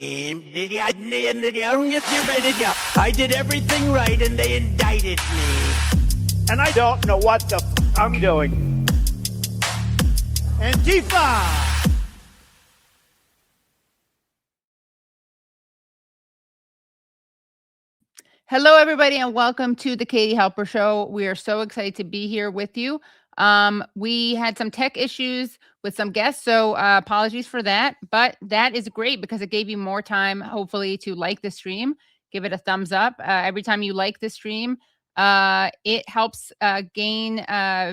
I did everything right and they indicted me. And I don't know what the I'm doing. Antifa! Hello, everybody, and welcome to the Katie Halper Show. We are so excited to be here with you. We had some tech issues with some guests, so apologies for that. But that is great because it gave you more time, hopefully, to like the stream. Give it a thumbs up. Every time you like the stream, it helps gain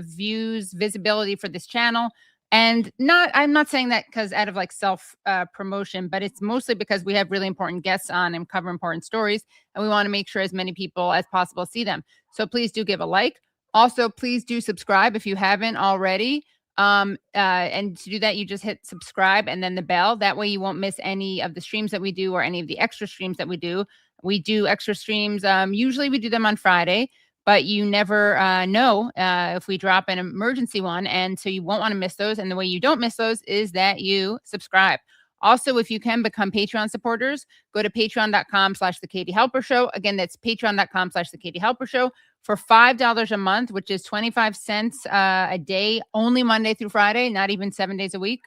views, visibility for this channel. And I'm not saying that because out of like self promotion, but it's mostly because we have really important guests on and cover important stories. And we want to make sure as many people as possible see them. So please do give a like. Also, please do subscribe if you haven't already. And to do that, you just hit subscribe and then the bell. That way you won't miss any of the streams that we do or any of the extra streams that we do. We do extra streams. Usually we do them on Friday, but you never know if we drop an emergency one. And so you won't want to miss those. And the way you don't miss those is that you subscribe. Also, if you can become Patreon supporters, go to patreon.com/The Katie Halper Show. Again, that's patreon.com/The Katie Halper Show. For $5 a month, which is 25 cents a day, only Monday through Friday, not even 7 days a week,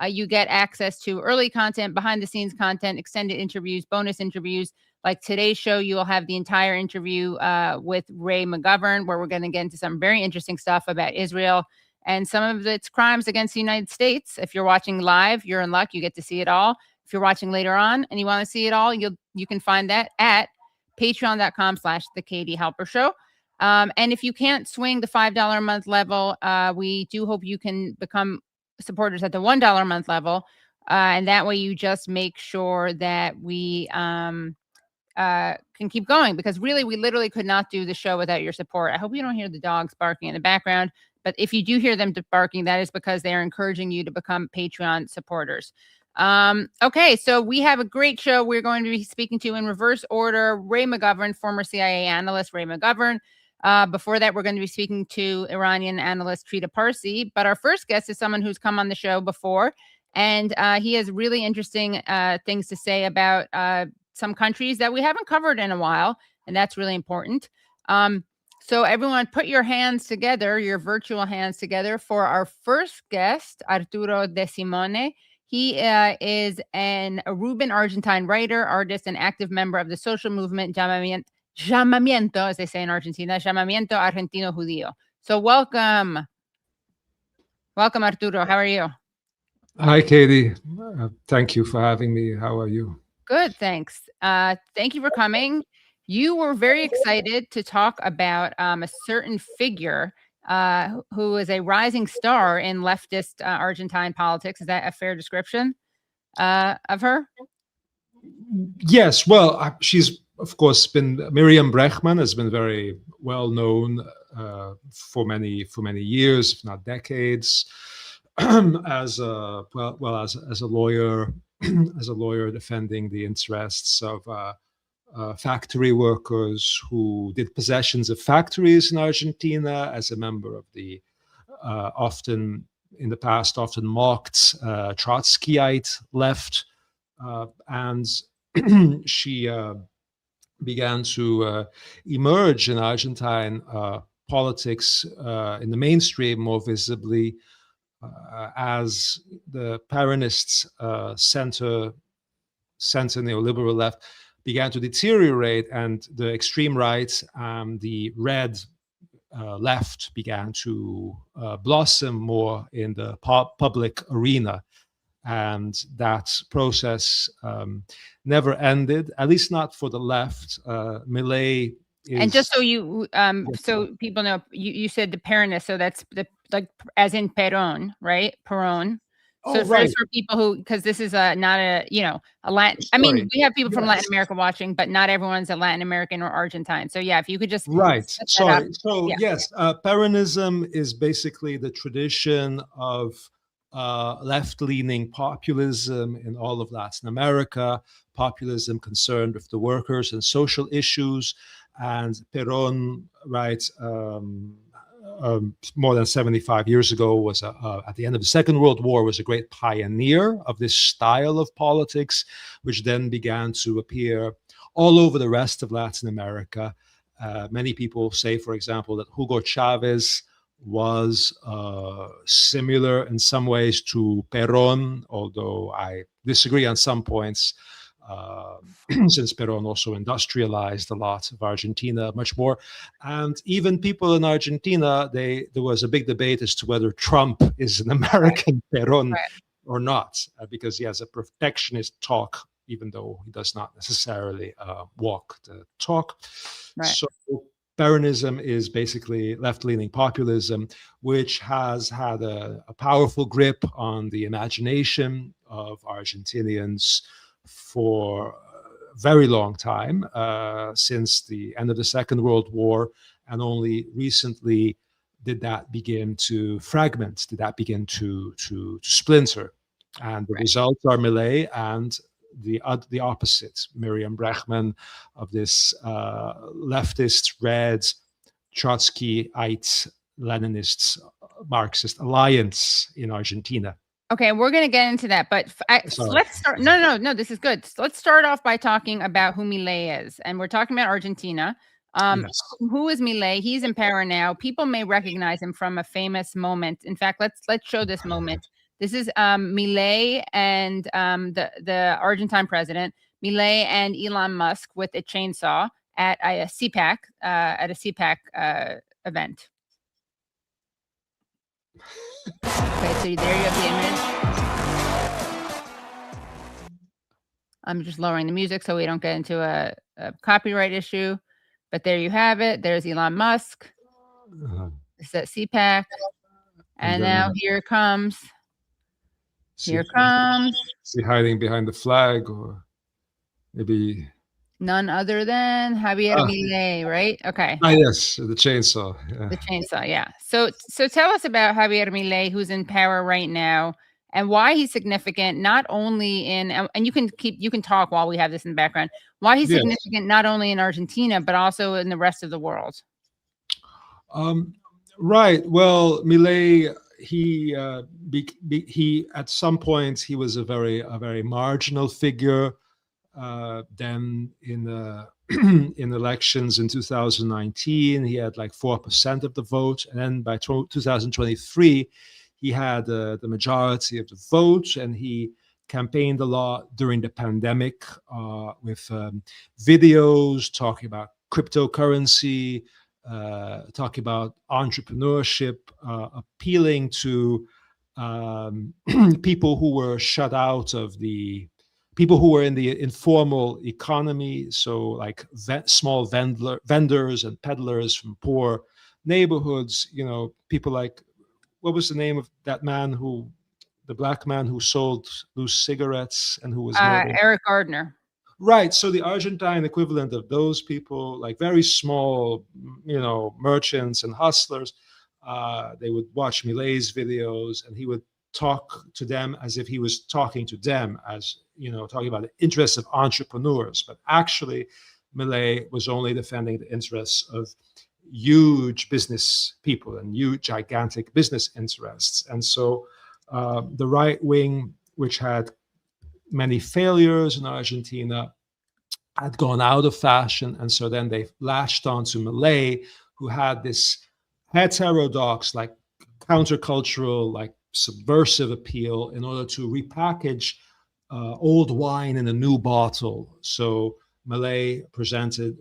you get access to early content, behind the scenes content, extended interviews, bonus interviews. Like today's show, you will have the entire interview with Ray McGovern, where we're going to get into some very interesting stuff about Israel and some of its crimes against the United States. If you're watching live, you're in luck. You get to see it all. If you're watching later on and you want to see it all, you can find that at patreon.com/The Katie Halper Show. And if you can't swing the $5 a month level, we do hope you can become supporters at the $1 a month level. And that way you just make sure that we can keep going, because really, we literally could not do the show without your support. I hope you don't hear the dogs barking in the background, but if you do hear them barking, that is because they are encouraging you to become Patreon supporters. Okay, so we have a great show. We're going to be speaking to, in reverse order, Ray McGovern, former CIA analyst Ray McGovern. Before that, we're going to be speaking to Iranian analyst Trita Parsi. But our first guest is someone who's come on the show before, and he has really interesting things to say about some countries that we haven't covered in a while, and that's really important. So everyone, put your hands together, your virtual hands together, for our first guest, Arturo Desimone. He is a Aruban Argentine writer, artist, and active member of the social movement Llamamiento, as they say in Argentina, Llamamiento Argentino Judío. So welcome. Welcome, Arturo. How are you? Hi, Katie. Thank you for having me. How are you? Good, thanks. Thank you for coming. You were very excited to talk about a certain figure who is a rising star in leftist Argentine politics. Is that a fair description of her? Yes. Well, she's, of course, been Myriam Bregman has been very well known for many years, if not decades, as a lawyer, as a lawyer defending the interests of factory workers who did possessions of factories in Argentina, as a member of the often mocked Trotskyite left, and she began to emerge in Argentine politics in the mainstream more visibly as the Peronist center neoliberal left began to deteriorate, and the extreme right, the red left, began to blossom more in the public arena. And that process never ended, at least not for the left. Milei is, and just so you, so people know, you said the Peronist, so that's like as in Perón, right? Perón. So right. For people who, because this is not a Latin. I mean, we have people from Latin America watching, but not everyone's a Latin American or Argentine. So yeah, if you could just Sorry. So yes, Peronism is basically the tradition of left-leaning populism in all of Latin America, populism concerned with the workers and social issues. And Perón, right, more than 75 years ago, was at the end of the Second World War, was a great pioneer of this style of politics, which then began to appear all over the rest of Latin America. Many people say, for example, that Hugo Chavez was similar in some ways to Perón, although I disagree on some points, since Perón also industrialized a lot of Argentina, much more. And even people in Argentina, there was a big debate as to whether Trump is an American Perón or not, because he has a protectionist talk, even though he does not necessarily walk the talk. Right. So Peronism is basically left-leaning populism, which has had a powerful grip on the imagination of Argentinians for a very long time, since the end of the Second World War, and only recently did that begin to fragment, did that begin to splinter. And the results are Milei and the opposite, Myriam Bregman, of this leftist, red, Trotskyite, Leninist, Marxist alliance in Argentina. Okay, we're going to get into that, but let's start. No, this is good. So let's start off by talking about who Milei is, and we're talking about Argentina. Yes. Who is Milei? He's in power now. People may recognize him from a famous moment. In fact, let's show this moment. This is Milei and the Argentine president, Milei and Elon Musk with a chainsaw at a CPAC event. Okay, so there you have the image. I'm just lowering the music so we don't get into a copyright issue. But there you have it. There's Elon Musk. It's at CPAC. And now here comes. Here comes. Is he hiding behind the flag, or maybe none other than Javier Milei, right? Okay. Yes, the chainsaw. The chainsaw, yeah. So tell us about Javier Milei, who's in power right now, and why he's significant, not only in, and you can talk while we have this in the background, why he's significant not only in Argentina, but also in the rest of the world. Right. Well, Milei, he at some points he was a very marginal figure. Then in elections in 2019, he had like 4% of the vote, and then by 2023, he had the majority of the vote, and he campaigned a lot during the pandemic with videos talking about cryptocurrency, talking about entrepreneurship, appealing to people who were shut out of people who were in the informal economy, so like small vendors and peddlers from poor neighborhoods, people like, what was the name of that man the black man who sold loose cigarettes and who was Eric Gardner. Right. So the Argentine equivalent of those people, like very small, merchants and hustlers, they would watch Milei's videos, and he would talk to them as if he was talking to them, as talking about the interests of entrepreneurs. But actually, Milei was only defending the interests of huge business people and huge, gigantic business interests. And so the right wing, which had many failures in Argentina, had gone out of fashion. And so then they latched onto Milei, who had this heterodox, like countercultural, like subversive appeal in order to repackage old wine in a new bottle. So Milei presented,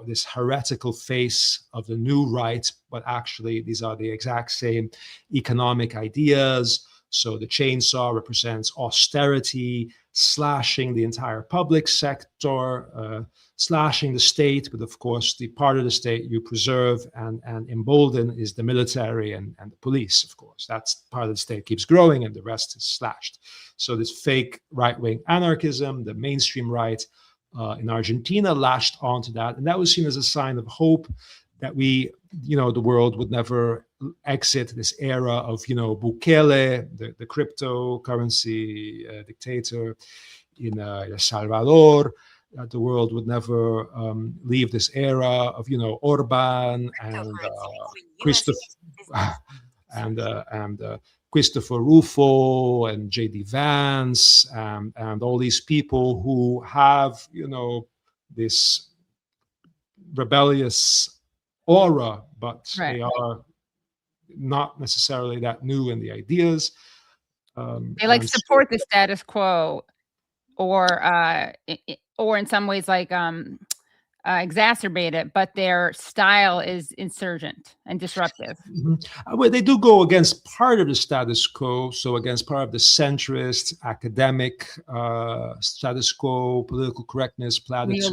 this heretical face of the new right, but actually these are the exact same economic ideas. So the chainsaw represents austerity, slashing the entire public sector, slashing the state, but of course the part of the state you preserve and embolden is the military and the police, of course. That's part of the state keeps growing and the rest is slashed. So this fake right-wing anarchism, the mainstream right in Argentina latched onto that, and that was seen as a sign of hope that the world would never exit this era of, Bukele, the cryptocurrency dictator in El Salvador, that the world would never leave this era of, Orban and Christopher and Christopher Rufo and J.D. Vance and all these people who have, this rebellious aura, but Right. they are not necessarily that new in the ideas. They like support the status quo, or in some ways exacerbate it, but their style is insurgent and disruptive. Well, they do go against part of the status quo, so against part of the centrist, academic status quo, political correctness, platitudes,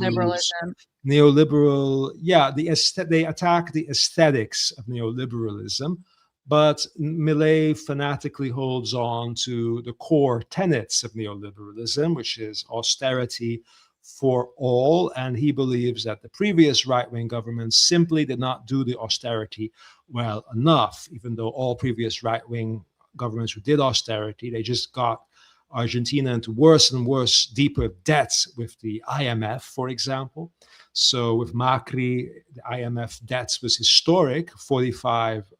neoliberal. Yeah, they attack the aesthetics of neoliberalism, but Milei fanatically holds on to the core tenets of neoliberalism, which is austerity for all, and he believes that the previous right-wing governments simply did not do the austerity well enough. Even though all previous right-wing governments who did austerity, they just got Argentina into worse and worse, deeper debts with the IMF, for example. So with Macri, the IMF debts was historic, 45...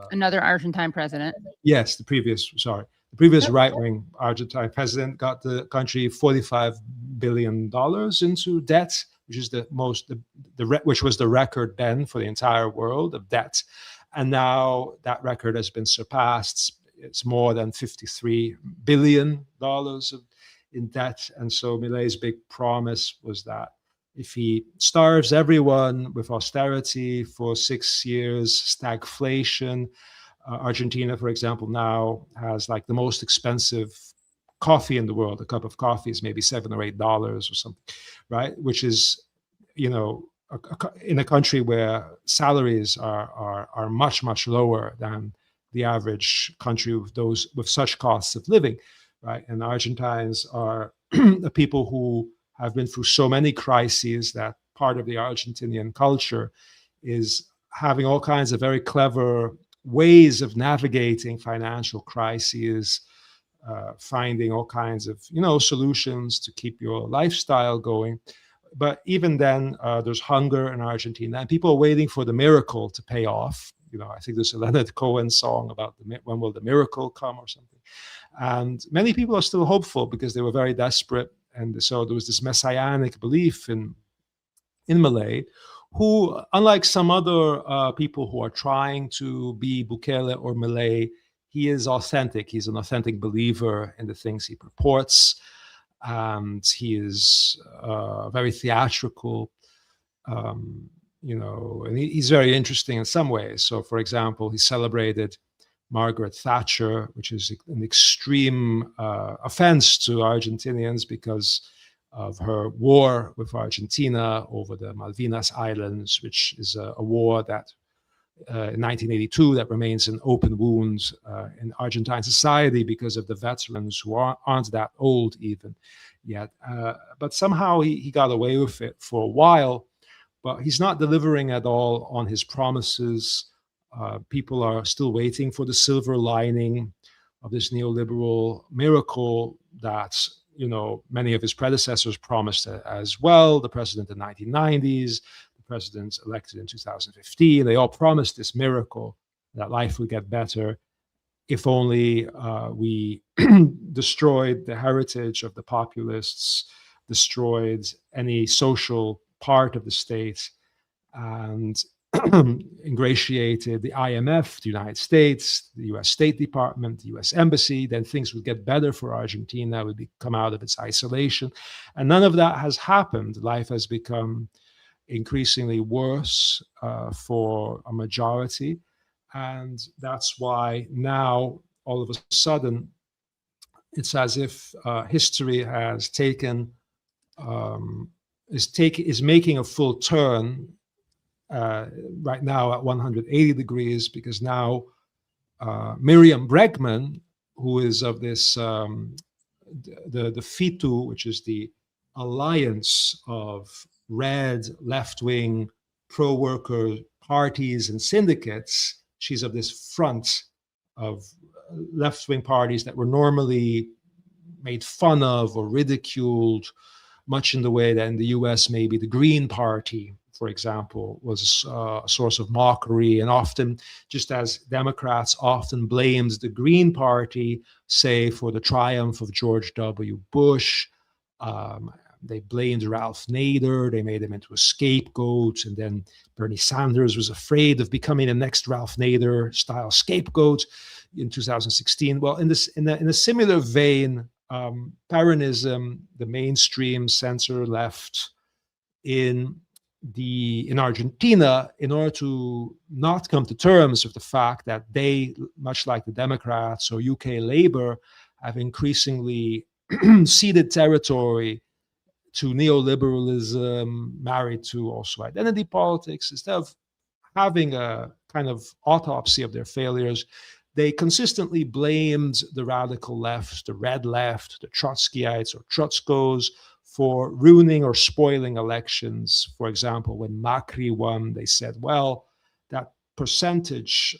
Another Argentine president. Yes, the previous right-wing Argentine president got the country $45 billion into debt, which is which was the record then for the entire world of debt. And now that record has been surpassed. It's more than $53 billion in debt. And so Milei's big promise was that if he starves everyone with austerity for 6 years, stagflation, Argentina, for example, now has like the most expensive coffee in the world. A cup of coffee is maybe $7 or $8 or something, right? Which is, in a country where salaries are much, much lower than the average country with such costs of living, right? And Argentines are the people who have been through so many crises that part of the Argentinian culture is having all kinds of very clever ways of navigating financial crises, finding all kinds of, solutions to keep your lifestyle going. But even then, there's hunger in Argentina, and people are waiting for the miracle to pay off. I think there's a Leonard Cohen song about when will the miracle come or something. And many people are still hopeful because they were very desperate. And so there was this messianic belief in Milei, who, unlike some other people who are trying to be Bukele or Milei, he is authentic. He's an authentic believer in the things he purports. And he is very theatrical, and he's very interesting in some ways. So, for example, he celebrated Margaret Thatcher, which is an extreme offense to Argentinians because of her war with Argentina over the Malvinas Islands, which is a war that in 1982 that remains an open wound in Argentine society because of the veterans who aren't that old even yet. But somehow he got away with it for a while, but he's not delivering at all on his promises. People are still waiting for the silver lining of this neoliberal miracle that, many of his predecessors promised as well. The president in the 1990s, the president elected in 2015, they all promised this miracle that life would get better if only we destroyed the heritage of the populists, destroyed any social part of the state, and ingratiated the IMF, the United States, the US State Department, the US Embassy, then things would get better for Argentina, it would come out of its isolation. And none of that has happened. Life has become increasingly worse for a majority. And that's why now, all of a sudden, it's as if history has is making a full turn right now at 180 degrees, because now Myriam Bregman, who is of this, the FITU, which is the alliance of red, left-wing, pro-worker parties and syndicates, she's of this front of left-wing parties that were normally made fun of or ridiculed much in the way that in the US, maybe the Green Party, for example, was a source of mockery. And often, just as Democrats often blamed the Green Party, say, for the triumph of George W. Bush, they blamed Ralph Nader. They made him into a scapegoat. And then Bernie Sanders was afraid of becoming the next Ralph Nader style scapegoat in 2016. Well, in a similar vein, Peronism, the mainstream center left in Argentina, in order to not come to terms with the fact that they, much like the Democrats or UK Labour, have increasingly ceded territory to neoliberalism, married to also identity politics. Instead of having a kind of autopsy of their failures, they consistently blamed the radical left, the red left, the Trotskyites or Trotskos for ruining or spoiling elections. For example, when Macri won, they said, well, that percentage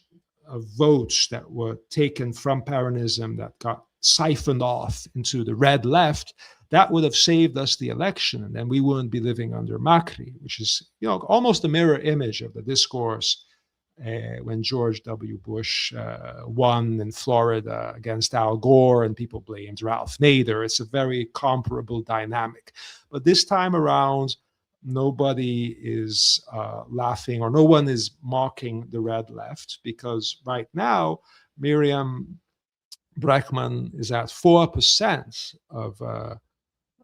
of votes that were taken from Peronism that got siphoned off into the red left, that would have saved us the election, and then we wouldn't be living under Macri, which is, almost a mirror image of the discourse when George W. Bush won in Florida against Al Gore, and people blamed Ralph Nader. It's a very comparable dynamic. But this time around, nobody is laughing, or no one is mocking the red left, because right now, Myriam Bregman is at 4% of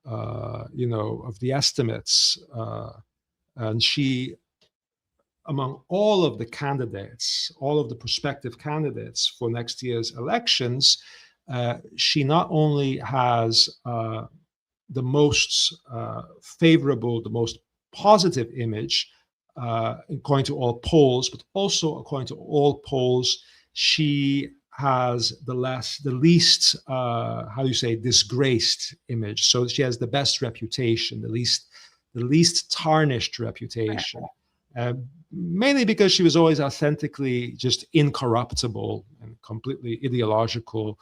the estimates, and she, among all of the candidates, all of the prospective candidates for next year's elections, she not only has the most favorable, the most positive image, according to all polls, but also according to all polls, she has the least, disgraced image. So she has the best reputation, the least tarnished reputation. Mainly because she was always authentically just incorruptible and completely ideological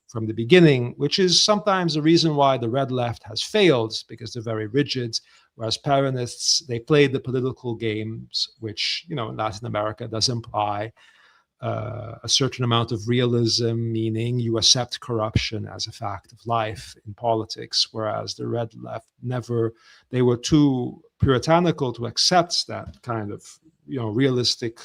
from the beginning, which is sometimes the reason why the red left has failed, because they're very rigid, whereas Peronists, they played the political games, which, in Latin America does imply a certain amount of realism, meaning you accept corruption as a fact of life in politics, whereas the red left they were too puritanical to accept that kind of, realistic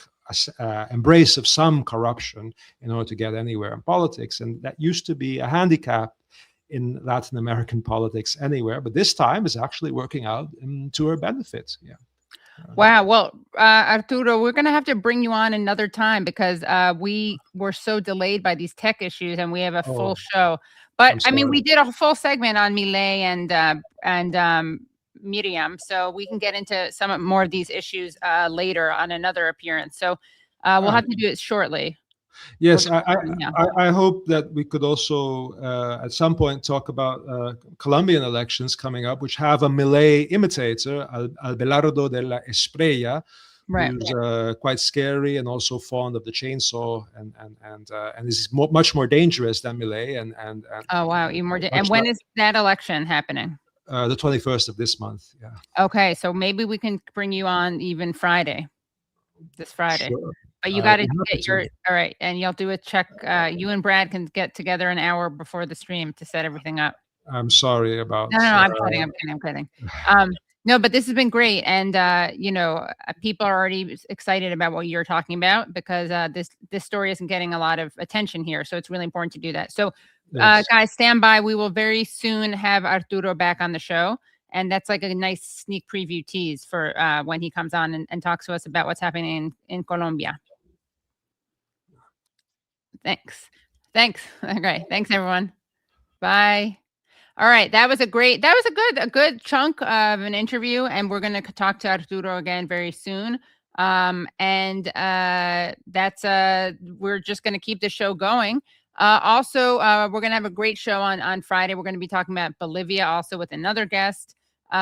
embrace of some corruption in order to get anywhere in politics. And that used to be a handicap in Latin American politics anywhere, but this time is actually working out to her benefit. Yeah. Wow. Well, Arturo, we're going to have to bring you on another time, because we were so delayed by these tech issues, and we have a full show. But I mean, we did a full segment on Milei and Myriam, so we can get into some more of these issues later on another appearance. So we'll have to do it shortly. Yes, I hope that we could also at some point talk about Colombian elections coming up, which have a Milei imitator, Abelardo de la Espriella, who's quite scary and also fond of the chainsaw, and is much more dangerous than Milei. And oh wow, even more. And when is that election happening? The 21st of this month. Yeah. Okay, so maybe we can bring you on even this Friday. Sure. But you got to get all right, and you'll do a check. You and Brad can get together an hour before the stream to set everything up. I'm sorry about. No, I'm kidding. No, but this has been great, and people are already excited about what you're talking about, because this story isn't getting a lot of attention here, so it's really important to do that. So, yes. Guys, stand by. We will very soon have Arturo back on the show. And that's like a nice sneak preview tease for when he comes on and talks to us about what's happening in Colombia. Thanks. Okay. Thanks, everyone. Bye. All right. That was a good chunk of an interview. And we're going to talk to Arturo again very soon. We're just going to keep the show going. Also, we're going to have a great show on Friday. We're going to be talking about Bolivia also with another guest.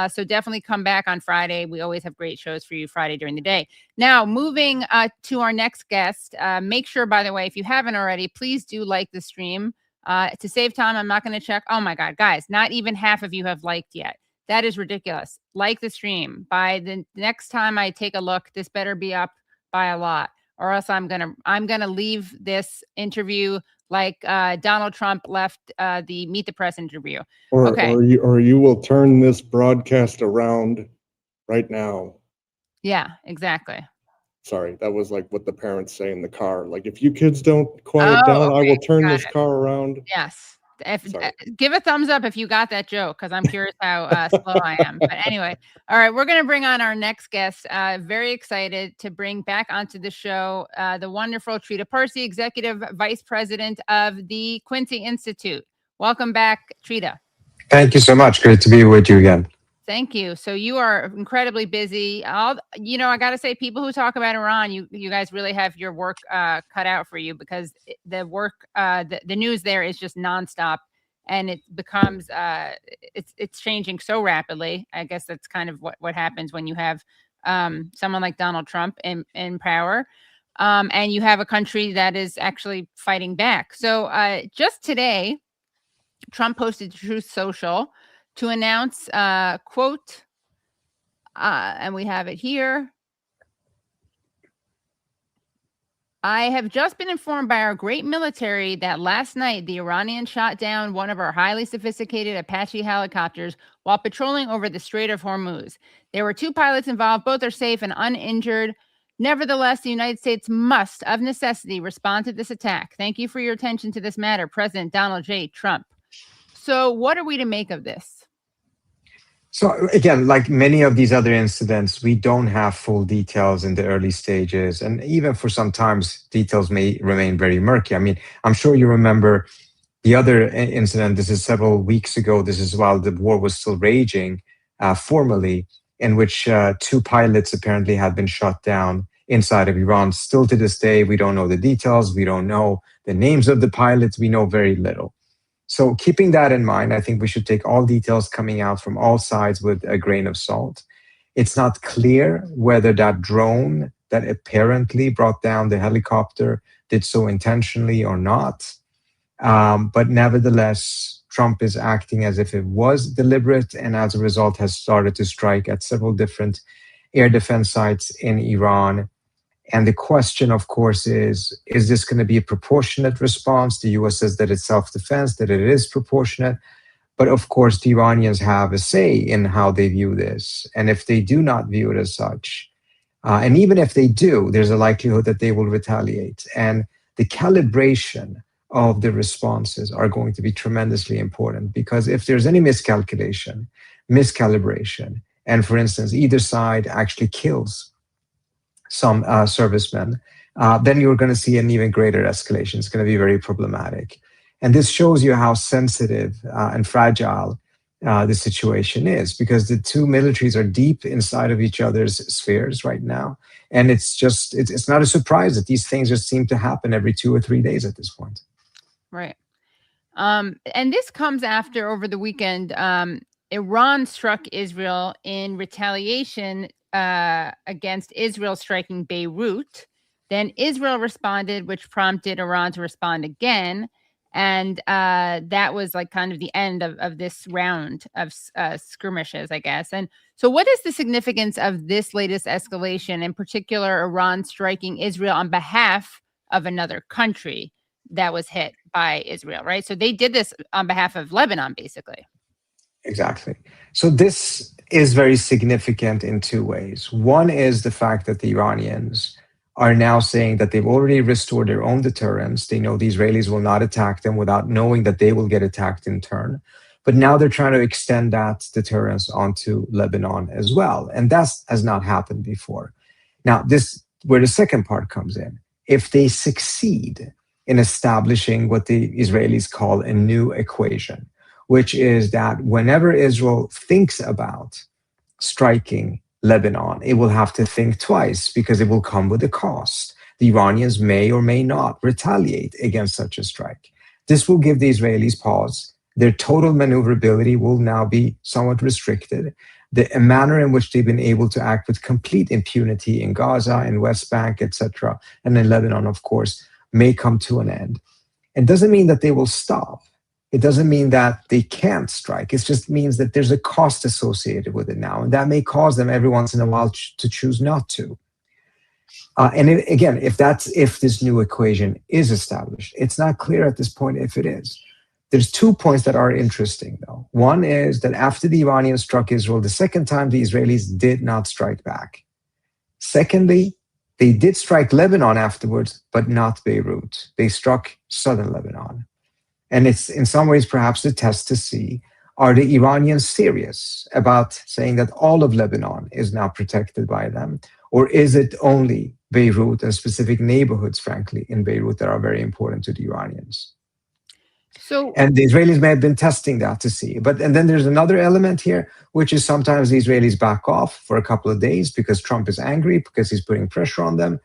So definitely come back on Friday. We always have great shows for you Friday during the day. Now, moving to our next guest, make sure, by the way, if you haven't already, please do like the stream. To save time, I'm not going to check. Oh my God, guys, not even half of you have liked yet. That is ridiculous. Like the stream. By the next time I take a look, this better be up by a lot, or else I'm gonna leave this interview like Donald Trump left the Meet the Press interview. Or you will turn this broadcast around right now. Yeah, exactly. Sorry, that was like what the parents say in the car. Like, if you kids don't quiet down, I will turn this car around. Yes. Give a thumbs up if you got that joke, because I'm curious how slow I am. But anyway, all right, we're going to bring on our next guest. Very excited to bring back onto the show the wonderful Trita Parsi, Executive Vice President of the Quincy Institute. Welcome back, Trita. Thank you so much. Great to be with you again. Thank you. So you are incredibly busy. I got to say, people who talk about Iran, you guys really have your work cut out for you, because the work, the news there is just nonstop, and it becomes it's changing so rapidly. I guess that's kind of what happens when you have someone like Donald Trump in power, and you have a country that is actually fighting back. So just today, Trump posted to Truth Social to announce, quote, and we have it here. I have just been informed by our great military that last night the Iranians shot down one of our highly sophisticated Apache helicopters while patrolling over the Strait of Hormuz. There were 2 pilots involved. Both are safe and uninjured. Nevertheless, the United States must, of necessity, respond to this attack. Thank you for your attention to this matter, President Donald J. Trump. So what are we to make of this? So again, like many of these other incidents, we don't have full details in the early stages. And even for some times, details may remain very murky. I mean, I'm sure you remember the other incident. This is several weeks ago. This is while the war was still raging formally, in which 2 pilots apparently had been shot down inside of Iran. Still to this day, we don't know the details. We don't know the names of the pilots. We know very little. So keeping that in mind, I think we should take all details coming out from all sides with a grain of salt. It's not clear whether that drone that apparently brought down the helicopter did so intentionally or not. But nevertheless, Trump is acting as if it was deliberate, and as a result has started to strike at several different air defense sites in Iran. And the question, of course, is this going to be a proportionate response? The US says that it's self-defense, that it is proportionate. But of course, the Iranians have a say in how they view this. And if they do not view it as such, and even if they do, there's a likelihood that they will retaliate. And the calibration of the responses are going to be tremendously important, because if there's any miscalculation, miscalibration, and for instance, either side actually kills some servicemen, then you're going to see an even greater escalation. It's going to be very problematic. And this shows you how sensitive and fragile the situation is, because the 2 militaries are deep inside of each other's spheres right now. And it's not a surprise that these things just seem to happen every 2 or 3 days at this point. Right. And this comes after, over the weekend, Iran struck Israel in retaliation against Israel striking Beirut. Then Israel responded, which prompted Iran to respond again. And that was like kind of the end of this round of skirmishes, I guess. And so what is the significance of this latest escalation, in particular, Iran striking Israel on behalf of another country that was hit by Israel, right? So they did this on behalf of Lebanon, basically. Exactly. So this is very significant in 2 ways. One is the fact that the Iranians are now saying that they've already restored their own deterrence. They know the Israelis will not attack them without knowing that they will get attacked in turn. But now they're trying to extend that deterrence onto Lebanon as well. And that has not happened before. Now, this where the second part comes in. If they succeed in establishing what the Israelis call a new equation, which is that whenever Israel thinks about striking Lebanon, it will have to think twice, because it will come with a cost. The Iranians may or may not retaliate against such a strike. This will give the Israelis pause. Their total maneuverability will now be somewhat restricted. The manner in which they've been able to act with complete impunity in Gaza, in West Bank, etc., and in Lebanon, of course, may come to an end. It doesn't mean that they will stop, It doesn't mean that they can't strike. It just means that there's a cost associated with it now, and that may cause them every once in a while to choose not to. Again, if this new equation is established, it's not clear at this point if it is. There's 2 points that are interesting, though. One is that after the Iranians struck Israel, the second time the Israelis did not strike back. Secondly, they did strike Lebanon afterwards, but not Beirut. They struck southern Lebanon. And it's in some ways perhaps a test to see, are the Iranians serious about saying that all of Lebanon is now protected by them? Or is it only Beirut and specific neighborhoods, frankly, in Beirut that are very important to the Iranians? And the Israelis may have been testing that to see. And then there's another element here, which is sometimes the Israelis back off for a couple of days because Trump is angry, because he's putting pressure on them.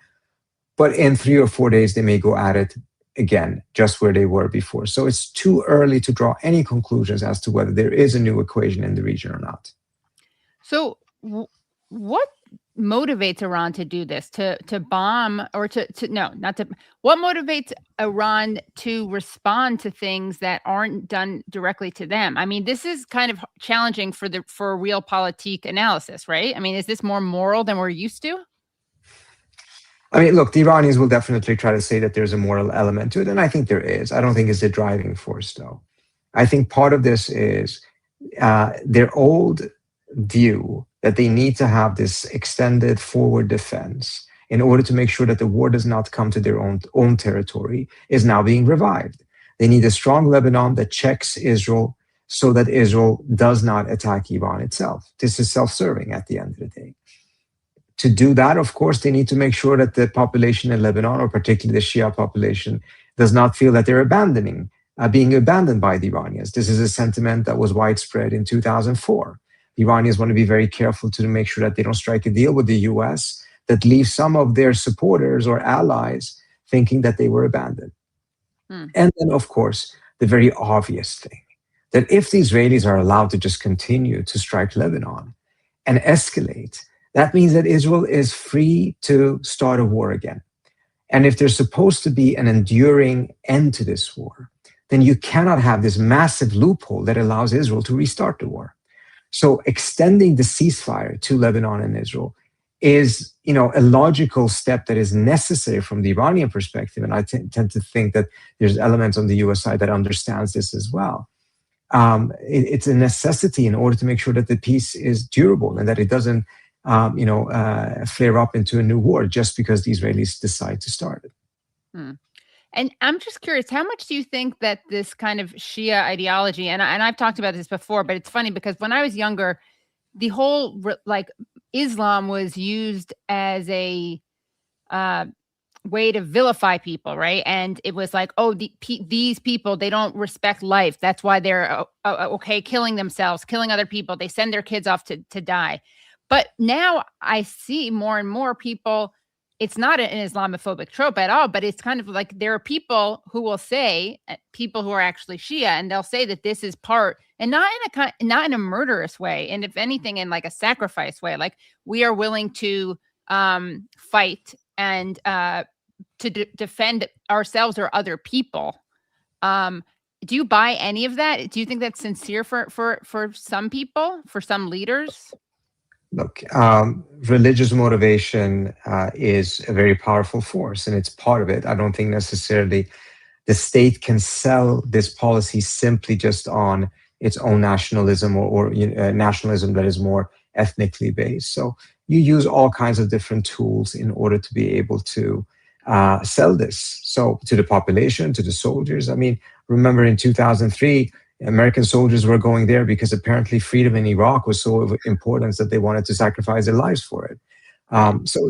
But in 3 or 4 days, they may go at it again, just where they were before. So it's too early to draw any conclusions as to whether there is a new equation in the region or not. So what motivates Iran to do this, to bomb, or what motivates Iran to respond to things that aren't done directly to them? I mean, this is kind of challenging for a realpolitik analysis, right? I mean, is this more moral than we're used to? I mean, look, the Iranians will definitely try to say that there's a moral element to it, and I think there is. I don't think it's the driving force, though. I think part of this is their old view that they need to have this extended forward defense in order to make sure that the war does not come to their own territory is now being revived. They need a strong Lebanon that checks Israel so that Israel does not attack Iran itself. This is self-serving at the end of the day. To do that, of course, they need to make sure that the population in Lebanon, or particularly the Shia population, does not feel that they're being abandoned by the Iranians. This is a sentiment that was widespread in 2004. The Iranians want to be very careful to make sure that they don't strike a deal with the US that leaves some of their supporters or allies thinking that they were abandoned. And then, of course, the very obvious thing, that if the Israelis are allowed to just continue to strike Lebanon and escalate, that means that Israel is free to start a war again. And if there's supposed to be an enduring end to this war, then you cannot have this massive loophole that allows Israel to restart the war. So extending the ceasefire to Lebanon and Israel is, a logical step that is necessary from the Iranian perspective. And I tend to think that there's elements on the US side that understands this as well. It's a necessity in order to make sure that the peace is durable and that it doesn't flare up into a new war just because the Israelis decide to start it. And I'm just curious, how much do you think that this kind of Shia ideology, and I've talked about this before, but it's funny because when I was younger, the whole Islam was used as a way to vilify people, right? And it was like, oh, these people, they don't respect life. That's why they're okay killing themselves, killing other people. They send their kids off to die. But now I see more and more people, it's not an Islamophobic trope at all, but it's kind of like there are people who will say, people who are actually Shia, and they'll say that this is part, and not in a murderous way, and if anything, in like a sacrifice way, like we are willing to fight and to defend ourselves or other people. Do you buy any of that? Do you think that's sincere for some people, for some leaders? Look, religious motivation is a very powerful force, and it's part of it. I don't think necessarily the state can sell this policy simply just on its own nationalism or nationalism that is more ethnically based. So you use all kinds of different tools in order to be able to sell this. So to the population, to the soldiers. I mean, remember in 2003, American soldiers were going there because apparently freedom in Iraq was so important that they wanted to sacrifice their lives for it. So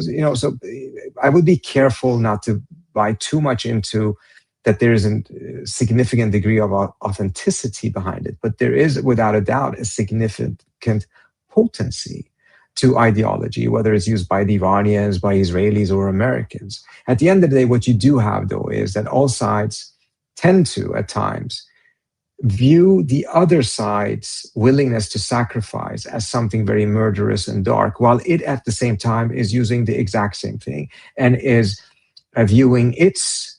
I would be careful not to buy too much into that there is a significant degree of authenticity behind it, but there is without a doubt a significant potency to ideology, whether it's used by the Iranians, by Israelis, or Americans. At the end of the day, what you do have, though, is that all sides tend to, at times, view the other side's willingness to sacrifice as something very murderous and dark, while it at the same time is using the exact same thing and is viewing its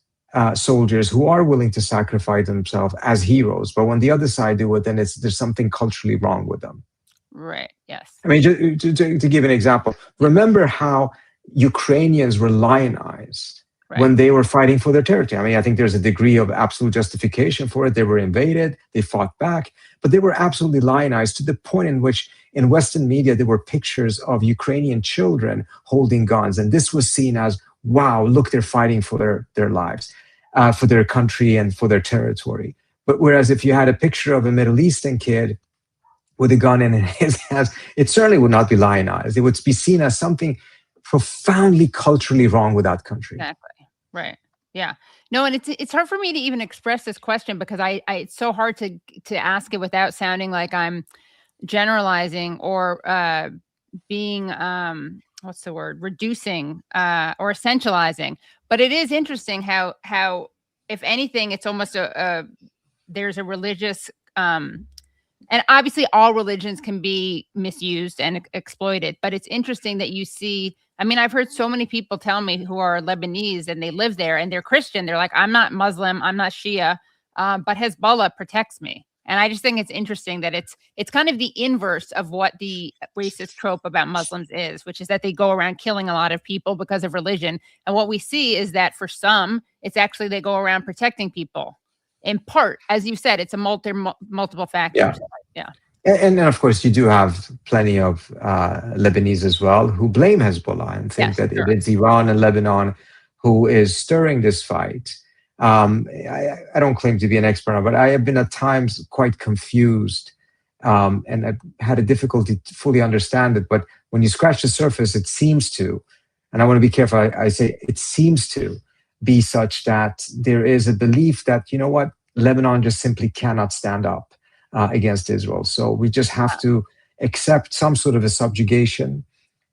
soldiers who are willing to sacrifice themselves as heroes. But when the other side do it, then there's something culturally wrong with them. Right. Yes. I mean, to give an example, remember how Ukrainians were lionized when they were fighting for their territory. I mean, I think there's a degree of absolute justification for it. They were invaded, they fought back, but they were absolutely lionized to the point in which in Western media, there were pictures of Ukrainian children holding guns. And this was seen as, wow, look, they're fighting for their lives, for their country and for their territory. But whereas if you had a picture of a Middle Eastern kid with a gun in his hands, it certainly would not be lionized. It would be seen as something profoundly culturally wrong with that country. Exactly. Right. Yeah. No, and it's hard for me to even express this question because it's so hard to ask it without sounding like I'm generalizing or being what's the word, reducing or essentializing. But it is interesting how if anything, it's almost there's a religious and obviously all religions can be misused and exploited, but it's interesting that you see, I mean, I've heard so many people tell me who are Lebanese and they live there and they're Christian. They're like, I'm not Muslim, I'm not Shia, but Hezbollah protects me. And I just think it's interesting that it's kind of the inverse of what the racist trope about Muslims is, which is that they go around killing a lot of people because of religion. And what we see is that for some, it's actually they go around protecting people. In part, as you said, it's a multiple factors. Yeah. And of course, you do have plenty of Lebanese as well who blame Hezbollah and think that it is Iran and Lebanon who is stirring this fight. I don't claim to be an expert on it, but I have been at times quite confused and I've had a difficulty to fully understand it. But when you scratch the surface, it seems to, and I want to be careful, I say it seems to be such that there is a belief that, you know what, Lebanon just simply cannot stand up against Israel. So we just have to accept some sort of a subjugation.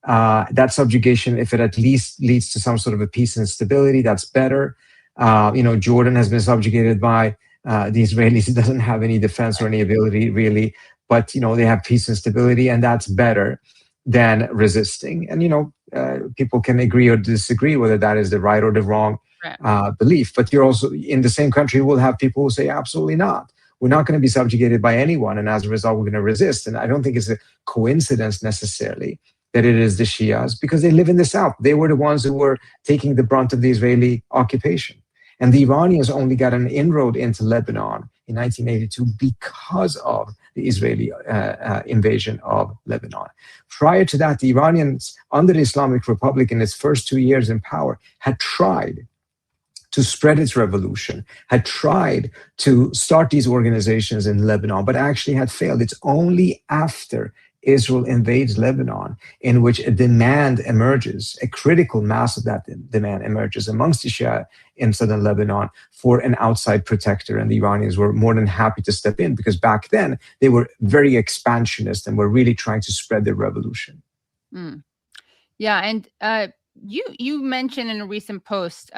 That subjugation, if it at least leads to some sort of a peace and stability, that's better. Jordan has been subjugated by the Israelis. It doesn't have any defense or any ability really, but they have peace and stability, and that's better than resisting. And people can agree or disagree whether that is the right or the wrong belief. But you're also in the same country will have people who say absolutely not. We're not going to be subjugated by anyone, and as a result, we're going to resist. And I don't think it's a coincidence necessarily that it is the Shias, because they live in the south. They were the ones who were taking the brunt of the Israeli occupation. And the Iranians only got an inroad into Lebanon in 1982 because of the Israeli invasion of Lebanon. Prior to that, the Iranians, under the Islamic Republic in its first 2 years in power, had tried to spread its revolution, had tried to start these organizations in Lebanon, but actually had failed. It's only after Israel invades Lebanon in which a demand emerges, a critical mass of that demand emerges amongst the Shia in southern Lebanon for an outside protector. And the Iranians were more than happy to step in because back then they were very expansionist and were really trying to spread their revolution. Yeah, and you mentioned in a recent post,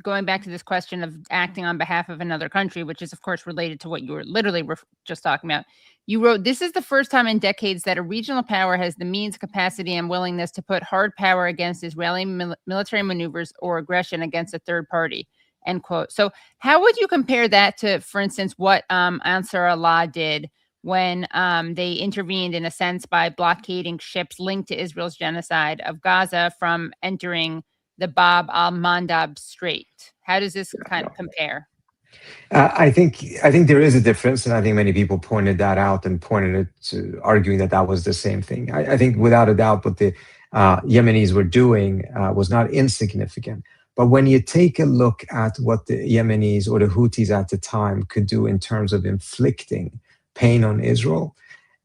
going back to this question of acting on behalf of another country, which is, of course, related to what you were literally just talking about. You wrote, "This is the first time in decades that a regional power has the means, capacity, and willingness to put hard power against Israeli military maneuvers or aggression against a third party," end quote. So how would you compare that to, for instance, what Ansar Allah did when they intervened, in a sense, by blockading ships linked to Israel's genocide of Gaza from entering the Bab al-Mandab Strait? How does this kind of compare? I think there is a difference, and I think many people pointed that out and pointed it to arguing that was the same thing. I think without a doubt what the Yemenis were doing was not insignificant. But when you take a look at what the Yemenis or the Houthis at the time could do in terms of inflicting pain on Israel,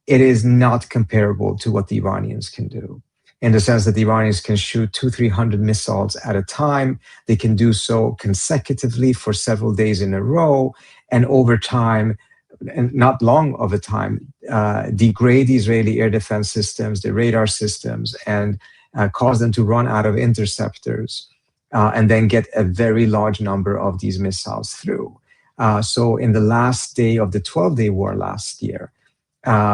it is not comparable to what the Iranians can do, in the sense that the Iranians can shoot 200-300 missiles at a time. They can do so consecutively for several days in a row, and over time, and not long of a time, degrade the Israeli air defense systems, the radar systems, and cause them to run out of interceptors, and then get a very large number of these missiles through. So in the last day of the 12-day war last year,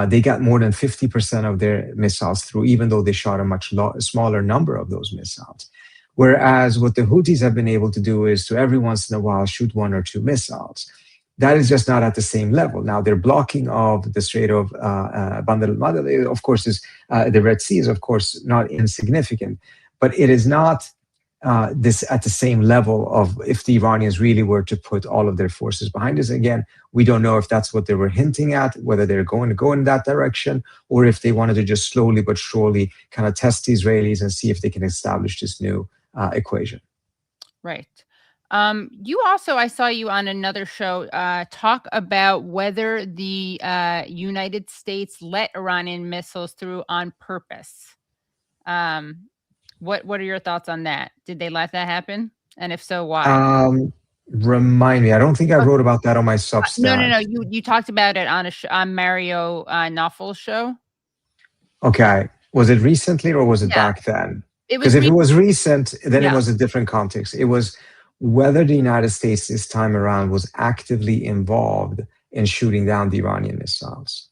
they got more than 50% of their missiles through, even though they shot a much smaller number of those missiles. Whereas what the Houthis have been able to do is to every once in a while shoot 1 or 2 missiles. That is just not at the same level. Now, their blocking of the Strait of Bab el-Mandeb, of course, is the Red Sea is, of course, not insignificant, but it is not this at the same level of if the Iranians really were to put all of their forces behind us. Again, we don't know if that's what they were hinting at, whether they're going to go in that direction, or if they wanted to just slowly but surely kind of test the Israelis and see if they can establish this new equation. Right. You also, I saw you on another show talk about whether the United States let Iranian missiles through on purpose. What are your thoughts on that? Did they let that happen? And if so, why? Remind me. I don't think I wrote about that on my Substack. No. You talked about it on Mario Nawfal's show. Okay. Was it recently or was it back then? Because if it was recent, then it was a different context. It was whether the United States this time around was actively involved in shooting down the Iranian missiles.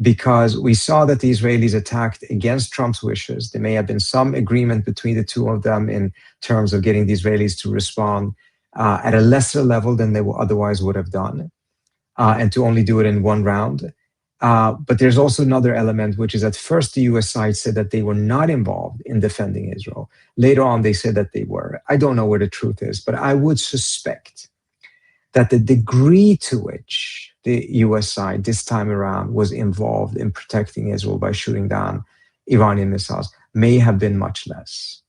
Because we saw that the Israelis attacked against Trump's wishes. There may have been some agreement between the two of them in terms of getting the Israelis to respond at a lesser level than they otherwise would have done, and to only do it in 1 round. But there's also another element, which is at first the US side said that they were not involved in defending Israel. Later on, they said that they were. I don't know where the truth is, but I would suspect that the degree to which the US side this time around was involved in protecting Israel by shooting down Iranian missiles may have been much less.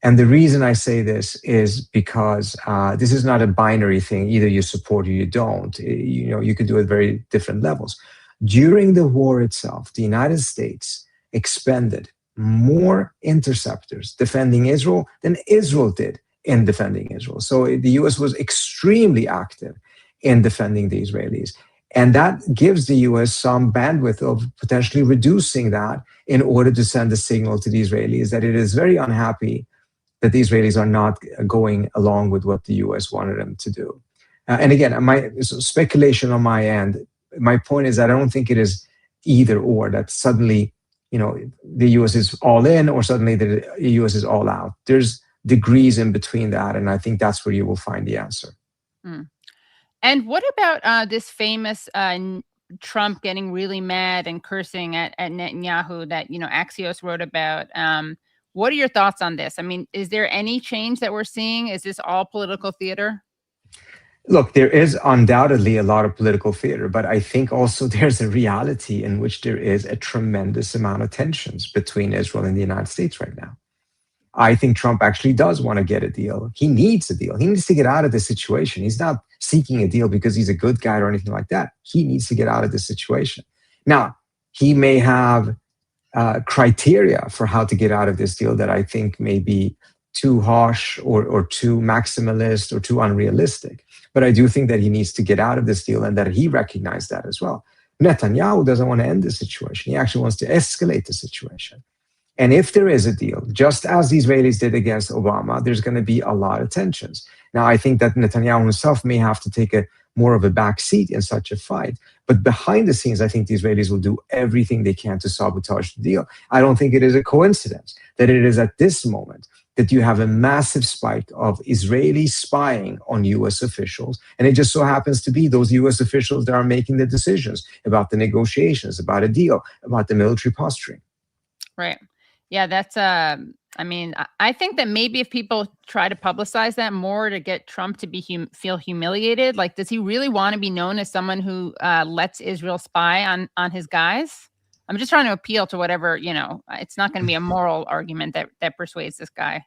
And the reason I say this is because this is not a binary thing. Either you support or you don't. You could do it at very different levels. During the war itself, the United States expended more interceptors defending Israel than Israel did in defending Israel. So the US was extremely active in defending the Israelis. And that gives the US some bandwidth of potentially reducing that in order to send a signal to the Israelis that it is very unhappy that the Israelis are not going along with what the US wanted them to do. And again, my speculation on my end, my point is that I don't think it is either or, that suddenly, the US is all in or suddenly the US is all out. There's degrees in between that. And I think that's where you will find the answer. And what about this famous Trump getting really mad and cursing at Netanyahu that, Axios wrote about? What are your thoughts on this? I mean, is there any change that we're seeing? Is this all political theater? Look, there is undoubtedly a lot of political theater, but I think also there's a reality in which there is a tremendous amount of tensions between Israel and the United States right now. I think Trump actually does want to get a deal. He needs a deal. He needs to get out of this situation. He's not seeking a deal because he's a good guy or anything like that. He needs to get out of this situation. Now, he may have criteria for how to get out of this deal that I think may be too harsh or too maximalist or too unrealistic. But I do think that he needs to get out of this deal and that he recognized that as well. Netanyahu doesn't want to end the situation. He actually wants to escalate the situation. And if there is a deal, just as the Israelis did against Obama, there's going to be a lot of tensions. Now, I think that Netanyahu himself may have to take more of a back seat in such a fight. But behind the scenes, I think the Israelis will do everything they can to sabotage the deal. I don't think it is a coincidence that it is at this moment that you have a massive spike of Israeli spying on US officials. And it just so happens to be those US officials that are making the decisions about the negotiations, about a deal, about the military posturing. Right. Yeah, that's, I think that maybe if people try to publicize that more to get Trump to be feel humiliated, like, does he really want to be known as someone who lets Israel spy on his guys? I'm just trying to appeal to whatever, it's not going to be a moral argument that persuades this guy.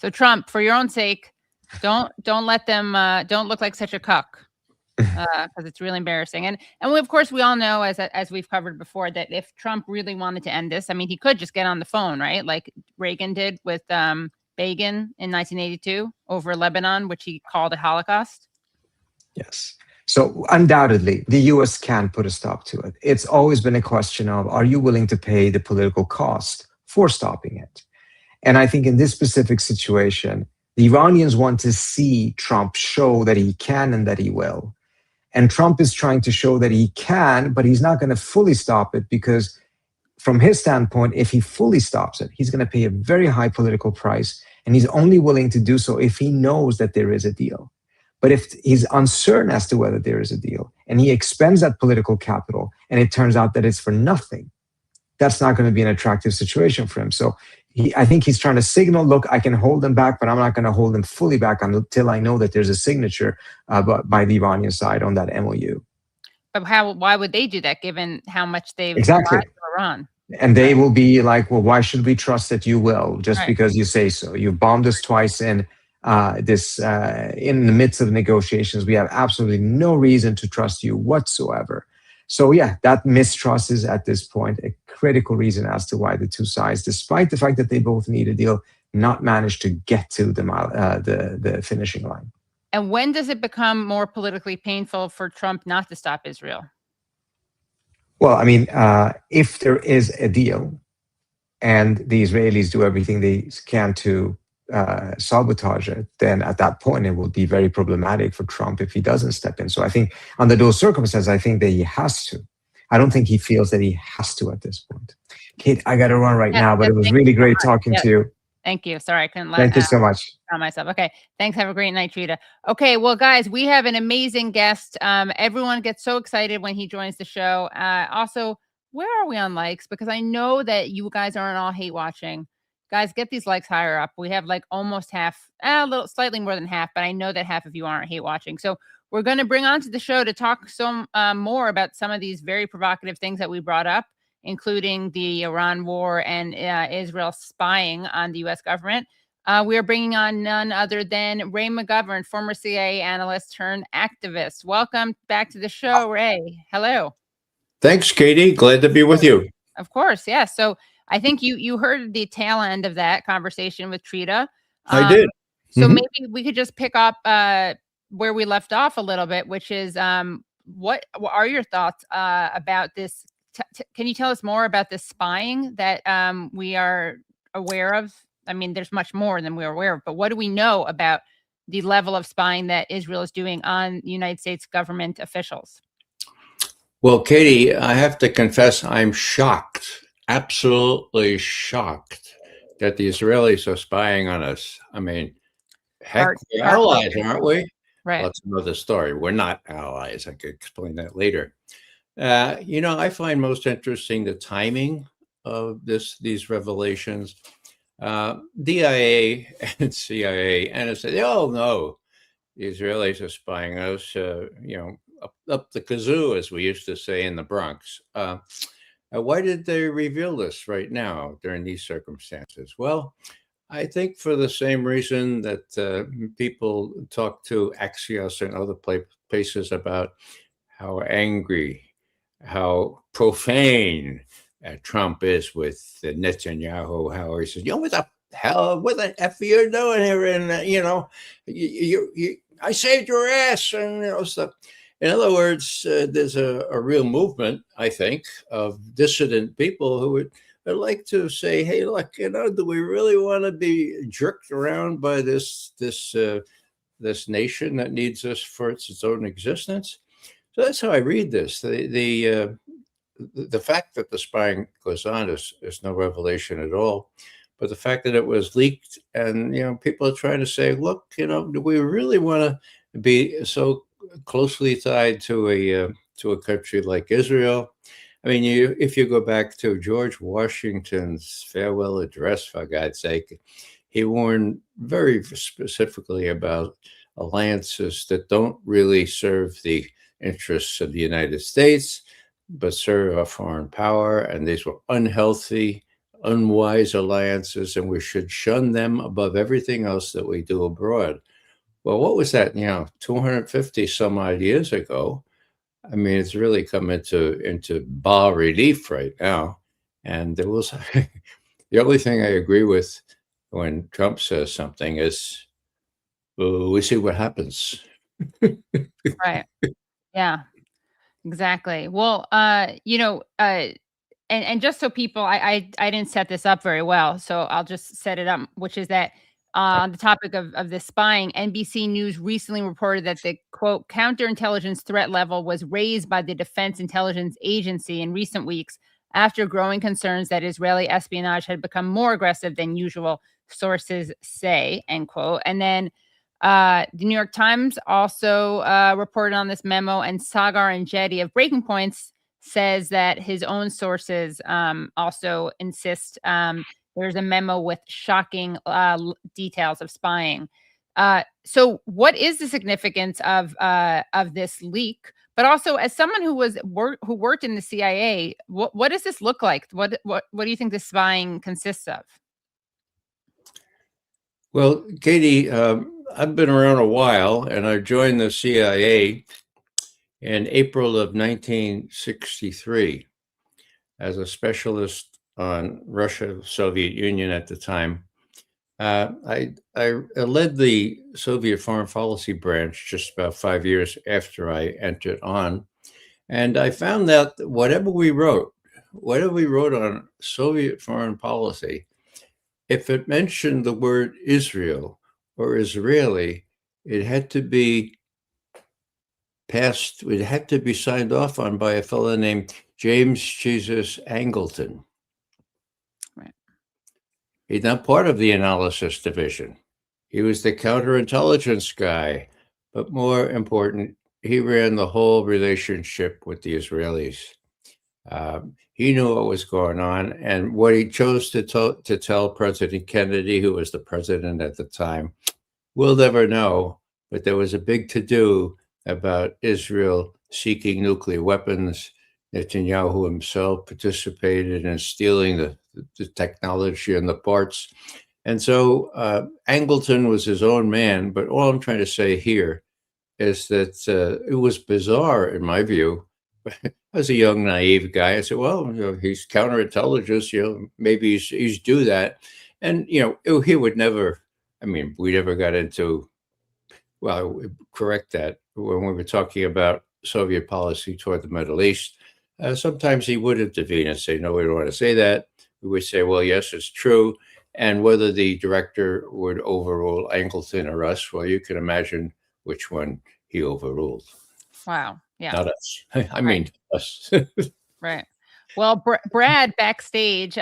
So Trump, for your own sake, don't let them, don't look like such a cuck. Because it's really embarrassing. And we, of course, we all know, as we've covered before, that if Trump really wanted to end this, I mean, he could just get on the phone, right? Like Reagan did with Begin in 1982 over Lebanon, which he called a Holocaust. Yes. So undoubtedly, the US can put a stop to it. It's always been a question of, are you willing to pay the political cost for stopping it? And I think in this specific situation, the Iranians want to see Trump show that he can and that he will. And Trump is trying to show that he can, but he's not going to fully stop it because from his standpoint, if he fully stops it, he's going to pay a very high political price And he's only willing to do so if he knows that there is a deal. But if he's uncertain as to whether there is a deal and he expends that political capital and it turns out that it's for nothing, that's not going to be an attractive situation for him. So I think he's trying to signal, look, I can hold them back, but I'm not going to hold them fully back until I know that there's a signature by the Iranian side on that MOU. But why would they do that given how much they've exactly lied to Iran? And they will be like, well, why should we trust that you will just right. because you say so? You bombed us twice in in the midst of negotiations. We have absolutely no reason to trust you whatsoever. So yeah, that mistrust is at this point a critical reason as to why the two sides, despite the fact that they both need a deal, not managed to get to the finishing line. And when does it become more politically painful for Trump not to stop Israel? Well, I mean, if there is a deal and the Israelis do everything they can to sabotage it, then at that point it will be very problematic for Trump if he doesn't step in. So I think under those circumstances, I think that he has to. I don't think he feels that he has to at this point. Kate, I got to run right now, but it was really great talking to you. Thank you. Sorry, I couldn't let Thank you so much. myself. Okay. Thanks. Have a great night, Trita. Okay. Well, guys, we have an amazing guest. Everyone gets so excited when he joins the show. Also, where are we on likes? Because I know that you guys aren't all hate watching. Guys, get these likes higher up. We have like almost half, slightly more than half, but I know that half of you aren't hate watching. So we're going to bring onto the show to talk some more about some of these very provocative things that we brought up, including the Iran war and Israel spying on the U.S. government. We are bringing on none other than Ray McGovern, former CIA analyst turned activist. Welcome back to the show, Ray. Hello. Thanks, Katie. Glad to be with you. Of course, yes. Yeah. So I think you heard the tail end of that conversation with Trita. I did. So maybe we could just pick up where we left off a little bit, which is what are your thoughts about this? Can you tell us more about this spying that we are aware of? I mean, there's much more than we're aware of, but what do we know about the level of spying that Israel is doing on United States government officials? Well, Katie, I have to confess, I'm shocked, absolutely shocked that the Israelis are spying on us. I mean, heck, we're allies, aren't we? Right. Well, that's another story. We're not allies. I could explain that later. I find most interesting the timing of these revelations. DIA and CIA, and it's oh no, the Israelis are spying us. Up the kazoo, as we used to say in the Bronx. Why did they reveal this right now during these circumstances? Well, I think for the same reason that people talk to Axios and other places about how angry, how profane Trump is with Netanyahu, how he says, what the hell, what the F are you doing here? And, I saved your ass and, stuff. In other words, there's a real movement, I think, of dissident people who would like to say, hey, look, do we really want to be jerked around by this nation that needs us for its own existence? So that's how I read this. The fact that the spying goes on is no revelation at all. But the fact that it was leaked and, people are trying to say, look, do we really want to be so closely tied to a country like Israel? I mean, if you go back to George Washington's farewell address, for God's sake, he warned very specifically about alliances that don't really serve the interests of the United States, but serve a foreign power. And these were unhealthy, unwise alliances, and we should shun them above everything else that we do abroad. Well, what was that, 250 some odd years ago? I mean, it's really come into bas relief right now. And there was the only thing I agree with when Trump says something is, we see what happens. Right. Yeah, exactly. Well, and just so people, I didn't set this up very well, so I'll just set it up, which is that on the topic of the spying, NBC News recently reported that the, quote, counterintelligence threat level was raised by the Defense Intelligence Agency in recent weeks after growing concerns that Israeli espionage had become more aggressive than usual, sources say, end quote. And then the New York Times also reported on this memo, and Sagar and Jetty of Breaking Points says that his own sources also insist there's a memo with shocking details of spying. So what is the significance of this leak? But also, as someone who worked in the CIA, what does this look like? What do you think the spying consists of? Well, Katie, I've been around a while, and I joined the CIA in April of 1963 as a specialist on Russia, the Soviet Union at the time. I led the Soviet foreign policy branch just about 5 years after I entered on. And I found out that whatever we wrote on Soviet foreign policy, if it mentioned the word Israel or Israeli, it had to be passed, it had to be signed off on by a fellow named James Jesus Angleton. Right. He's not part of the analysis division. He was the counterintelligence guy, but more important, he ran the whole relationship with the Israelis. He knew what was going on, and what he chose to tell President Kennedy, who was the president at the time, we'll never know, but there was a big to-do about Israel seeking nuclear weapons. Netanyahu himself participated in stealing the technology and the parts. And so Angleton was his own man, but all I'm trying to say here is that it was bizarre, in my view. As a young, naive guy, I said, well, he's counterintelligence, maybe he's do that. And, he would never, we never got into, well, correct that, when we were talking about Soviet policy toward the Middle East. Sometimes he would intervene and say, no, we don't want to say that. We would say, well, yes, it's true. And whether the director would overrule Angleton or us, well, you can imagine which one he overruled. Wow. Yeah. Not us. I mean, us. Right. Well, Brad backstage,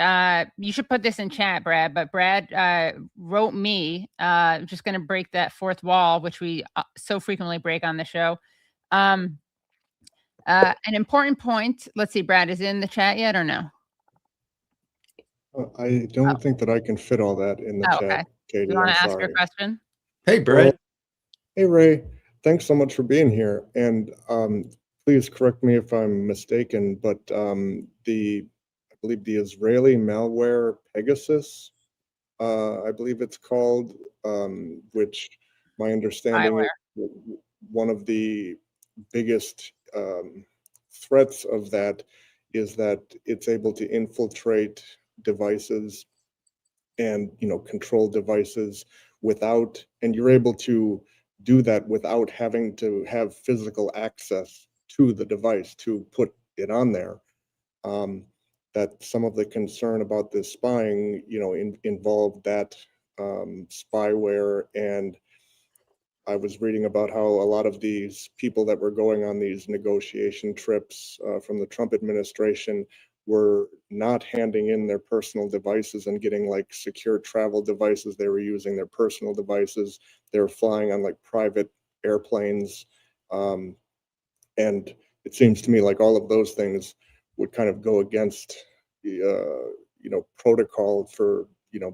you should put this in chat, Brad, but Brad wrote me, just going to break that fourth wall, which we so frequently break on the show. An important point. Let's see, Brad, is it in the chat yet or no? I don't think that I can fit all that in the chat, Okay. Katie. You want I'm to ask sorry. your question? Hey, Brad. Well, hey, Ray. Thanks so much for being here. And please correct me if I'm mistaken, but I believe the Israeli malware Pegasus, I believe it's called, which my understanding is one of the biggest threats of that is that it's able to infiltrate devices and control devices and you're able to do that without having to have physical access to the device to put it on there. That some of the concern about this spying, involved that spyware. And I was reading about how a lot of these people that were going on these negotiation trips from the Trump administration were not handing in their personal devices and getting like secure travel devices. They were using their personal devices. They were flying on like private airplanes. And it seems to me like all of those things would kind of go against the, protocol for,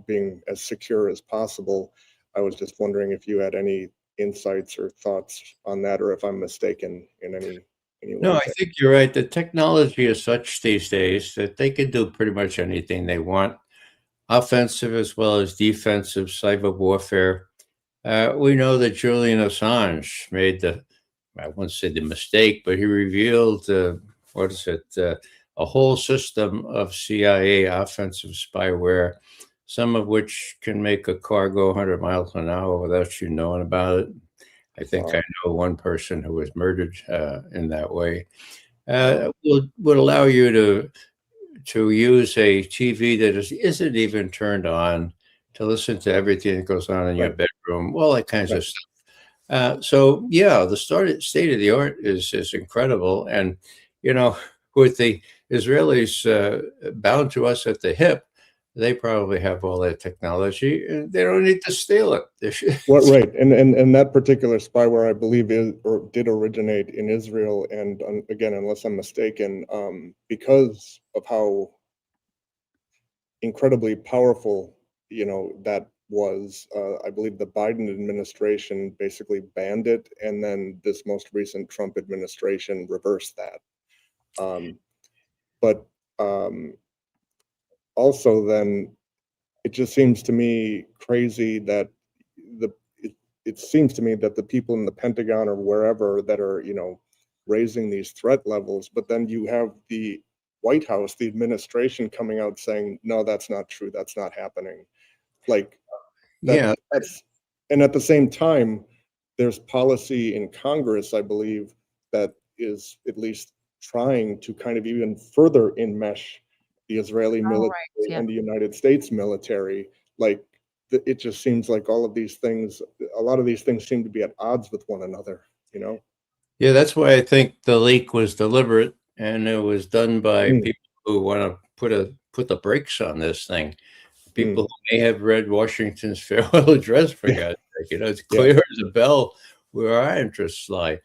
being as secure as possible. I was just wondering if you had any insights or thoughts on that, or if I'm mistaken in any way. No, I think you're right. The technology is such these days that they can do pretty much anything they want, offensive as well as defensive cyber warfare. We know that Julian Assange made I won't say the mistake, but he revealed, a whole system of CIA offensive spyware, some of which can make a car go 100 miles an hour without you knowing about it. I think I know one person who was murdered in that way. Would allow you to use a TV that isn't even turned on, to listen to everything that goes on in your bedroom, all that kinds of stuff. So yeah, the state of the art is incredible. And with the Israelis bound to us at the hip, they probably have all that technology, and they don't need to steal it. Right, and that particular spyware, I believe, did originate in Israel, and again, unless I'm mistaken, because of how incredibly powerful, that was. I believe the Biden administration basically banned it, and then this most recent Trump administration reversed that. But also, then it just seems to me crazy that it seems to me that the people in the Pentagon or wherever that are raising these threat levels, but then you have the White House, the administration coming out saying, no, that's not true, that's not happening. Like that's, and at the same time, there's policy in Congress, I believe, that is at least trying to kind of even further enmesh the Israeli military and the United States military. Like, it just seems like a lot of these things seem to be at odds with one another, Yeah, that's why I think the leak was deliberate, and it was done by people who want to put the brakes on this thing. People who may have read Washington's farewell address, for God's sake. It's clear as a bell where our interests lie.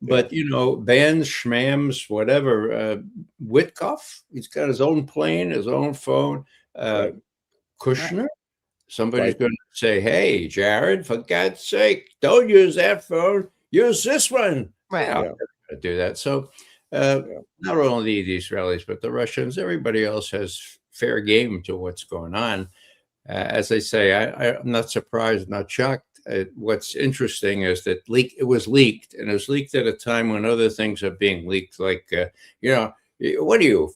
But, bans, schmams, whatever. Witkoff, he's got his own plane, his own phone. Kushner, somebody's going to say, hey, Jared, for God's sake, don't use that phone. Use this one. Right. I'm never going to do that. So not only the Israelis, but the Russians, everybody else has fair game to what's going on. As I say, I'm not surprised, not shocked. What's interesting is that it was leaked, and it was leaked at a time when other things are being leaked. Like, what do you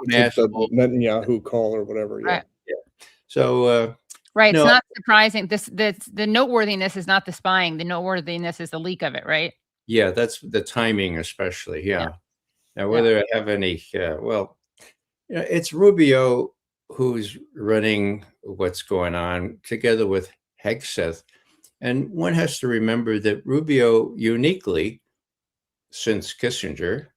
national Netanyahu call or whatever. Right. So, it's not surprising. The noteworthiness is not the spying. The noteworthiness is the leak of it, right? Yeah, that's the timing, especially. Yeah. Now, whether I have any, it's Rubio who's running what's going on together with Hegseth. And one has to remember that Rubio uniquely, since Kissinger,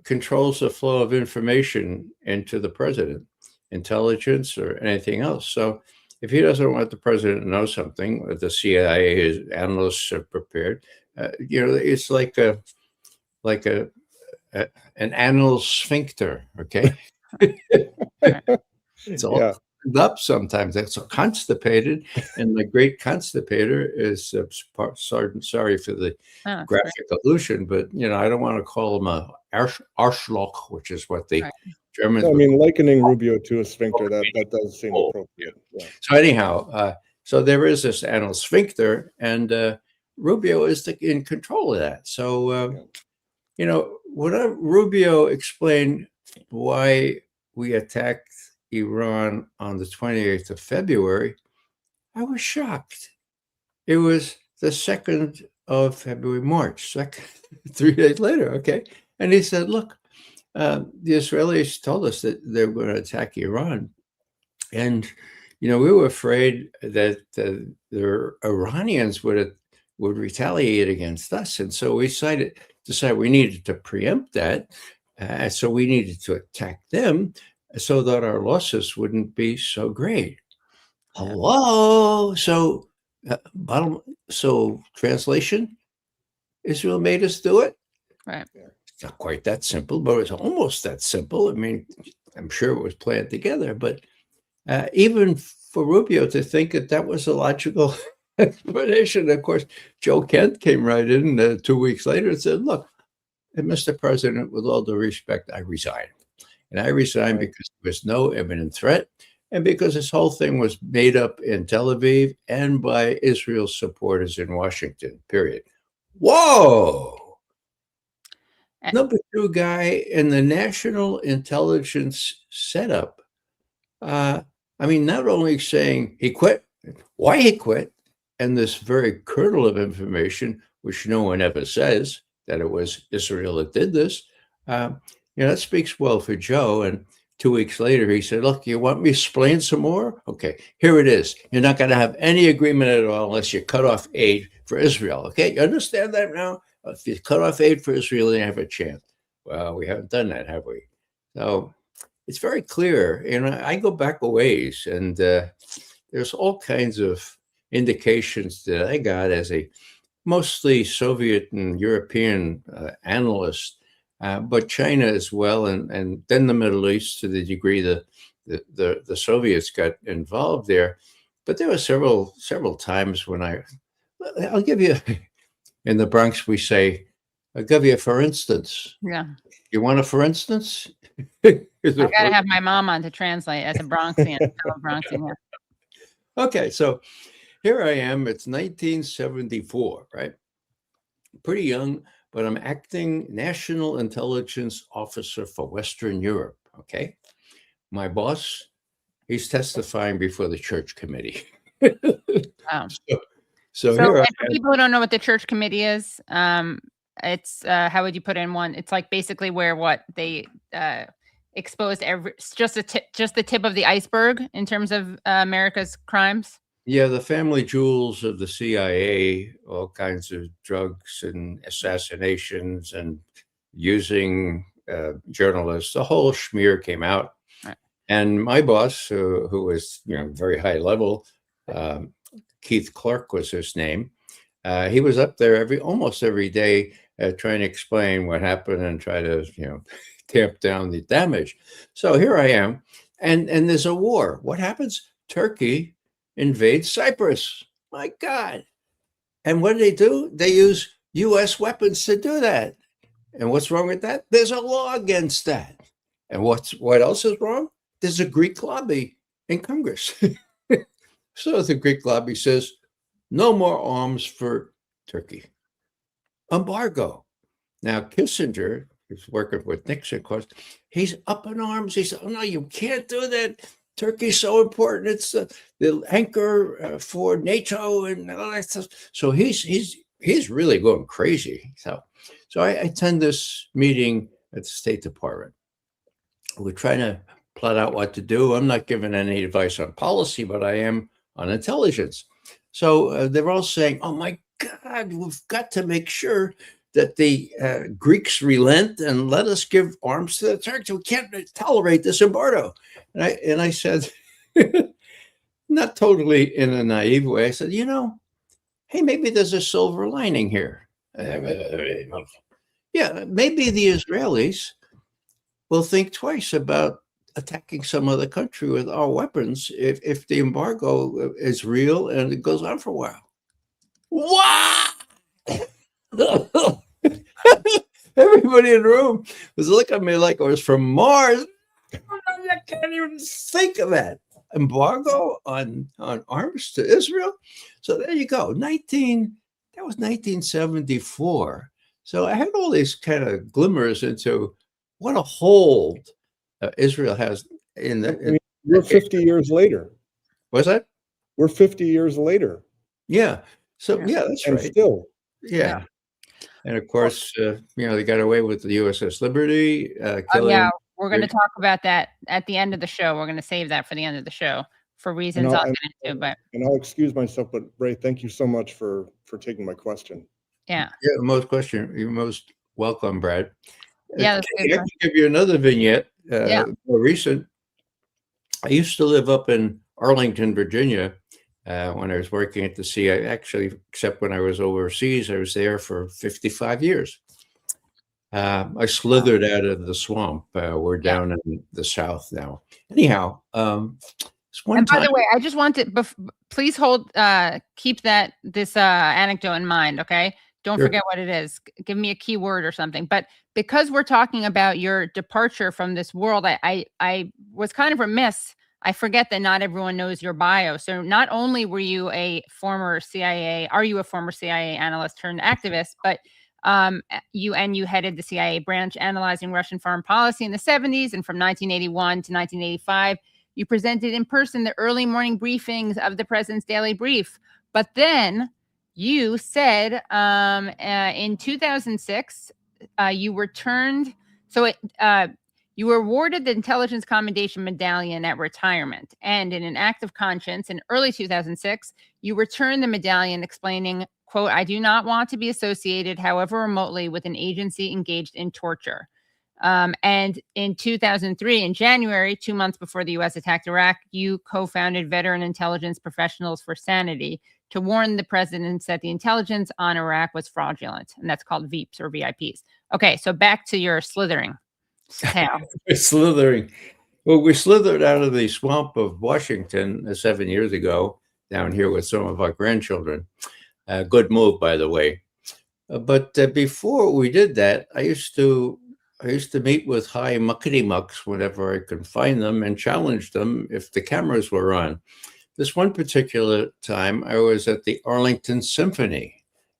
controls the flow of information into the president, intelligence or anything else. So if he doesn't want the president to know something, the CIA, his analysts are prepared. It's like an anal sphincter, okay? It's all up sometimes. It's so constipated, and the great constipator is sorry for the graphic allusion, but I don't want to call him a Arschloch, which is what the Germans. I mean, likening Rubio to a sphincter, that does seem appropriate. Yeah. So anyhow, so there is this anal sphincter, and Rubio is in control of that. So when Rubio explained why we attacked Iran on the 28th of February, I was shocked. It was the 2nd of February, March, 3 days later, okay? And he said, look, the Israelis told us that they were going to attack Iran. And, we were afraid that the Iranians would retaliate against us. And so we decided we needed to preempt that. So we needed to attack them so that our losses wouldn't be so great. Hello. So translation, Israel made us do it. Right. It's not quite that simple, but it's almost that simple. I mean, I'm sure it was planned together, but even for Rubio to think that was a logical explanation. Of course, Joe Kent came right in 2 weeks later and said, look, Mr. President, with all due respect, I resign. And I resigned because there was no imminent threat, and because this whole thing was made up in Tel Aviv and by Israel's supporters in Washington, period. Whoa! Number two guy in the national intelligence setup. Not only saying he quit, why he quit, and this very kernel of information, which no one ever says, that it was Israel that did this. That speaks well for Joe. And 2 weeks later, he said, look, you want me to explain some more? Okay, here it is. You're not going to have any agreement at all unless you cut off aid for Israel. Okay, you understand that now? if you cut off aid for Israel, they have a chance. Well, we haven't done that, have we? So it's very clear. I go back a ways, and there's all kinds of indications that I got as a mostly Soviet and European analyst, but China as well, and then the Middle East to the degree the Soviets got involved there. But there were several times when I'll give you, in the Bronx we say, I'll give you a for instance. Yeah. You want a for instance? I gotta have my mom on to translate as a Bronxian. Yeah. Okay, so here I am. It's 1974, right? Pretty young, but I'm acting National Intelligence Officer for Western Europe. Okay, my boss, he's testifying before the Church Committee. Wow. So here for people who don't know what the Church Committee is, it's how would you put it in one? It's like basically where they exposed just the tip of the iceberg in terms of America's crimes. Yeah, the family jewels of the CIA, all kinds of drugs and assassinations and using journalists. The whole schmear came out. Right. And my boss, who was very high level, Keith Clark was his name. He was up there almost every day trying to explain what happened and try to tamp down the damage. So here I am, and there's a war. What happens? Turkey invades Cyprus. My God. And what do? They use U.S. weapons to do that. And what's wrong with that? There's a law against that. And what else is wrong? There's a Greek lobby in Congress. So the Greek lobby says, no more arms for Turkey. Embargo. Now, Kissinger, who's working with Nixon, of course, he's up in arms. He said, oh, no, you can't do that. Turkey's so important. It's the anchor for NATO and all that stuff. So he's really going crazy. So I attend this meeting at the State Department. We're trying to plot out what to do. I'm not giving any advice on policy, but I am on intelligence. So they're all saying, oh, my God, we've got to make sure that the Greeks relent and let us give arms to the Turks. We can't tolerate this embargo. And I said, not totally in a naive way, I said, hey, maybe there's a silver lining here. Yeah, maybe the Israelis will think twice about attacking some other country with our weapons if the embargo is real and it goes on for a while. What? Everybody in the room was looking at me like I was from Mars. I can't even think of that. Embargo on arms to Israel. So there you go. That was 1974. So I had all these kind of glimmers into what a hold Israel has in the. We're 50 years later. What's that? We're 50 years later. Yeah. So yeah, that's and right. Still. Yeah. And of course, they got away with the USS Liberty. Yeah, we're going to talk about that at the end of the show. We're going to save that for the end of the show for reasons I'll get into. But I'll excuse myself. But Ray, thank you so much for taking my question. Yeah. Yeah, you're most welcome, Brad. Yeah, I can give you another vignette. More recent. I used to live up in Arlington, Virginia. When I was working at the CIA, actually, except when I was overseas, I was there for 55 years. I slithered out of the swamp. We're down in the South now. Anyhow, and by the way, I just want to, please keep this anecdote in mind, okay? Don't forget what it is. Give me a key word or something. But because we're talking about your departure from this world, I was kind of remiss. I forget that not everyone knows your bio. So not only were you a former CIA analyst turned activist, but you headed the CIA branch analyzing Russian foreign policy in the 70s. And from 1981 to 1985, you presented in person the early morning briefings of the president's daily brief. But then you said in 2006, you returned. You were awarded the Intelligence Commendation Medallion at retirement. And in an act of conscience, in early 2006, you returned the medallion explaining, quote, I do not want to be associated, however remotely, with an agency engaged in torture. And in 2003, in January, 2 months before the U.S. attacked Iraq, you co-founded Veteran Intelligence Professionals for Sanity to warn the presidents that the intelligence on Iraq was fraudulent. And that's called VIPs or VIPs. Okay, so back to your slithering tail. Slithering. Well, we slithered out of the swamp of Washington 7 years ago down here with some of our grandchildren. Good move, by the way. But before we did that, I used to meet with high muckety mucks whenever I could find them and challenge them if the cameras were on. This one particular time, I was at the Arlington Symphony.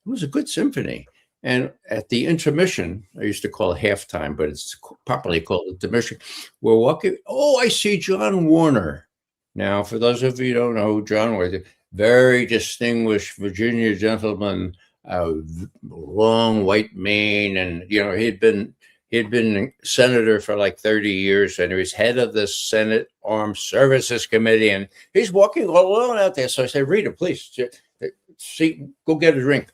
It was a good symphony. And at the intermission, I used to call it halftime, but it's properly called intermission. We're walking. Oh, I see John Warner. Now, for those of you who don't know who John was, very distinguished Virginia gentleman, long white mane, and he'd been senator for like 30 years, and he was head of the Senate Armed Services Committee, and he's walking all alone out there. So I said, Rita, please, go get a drink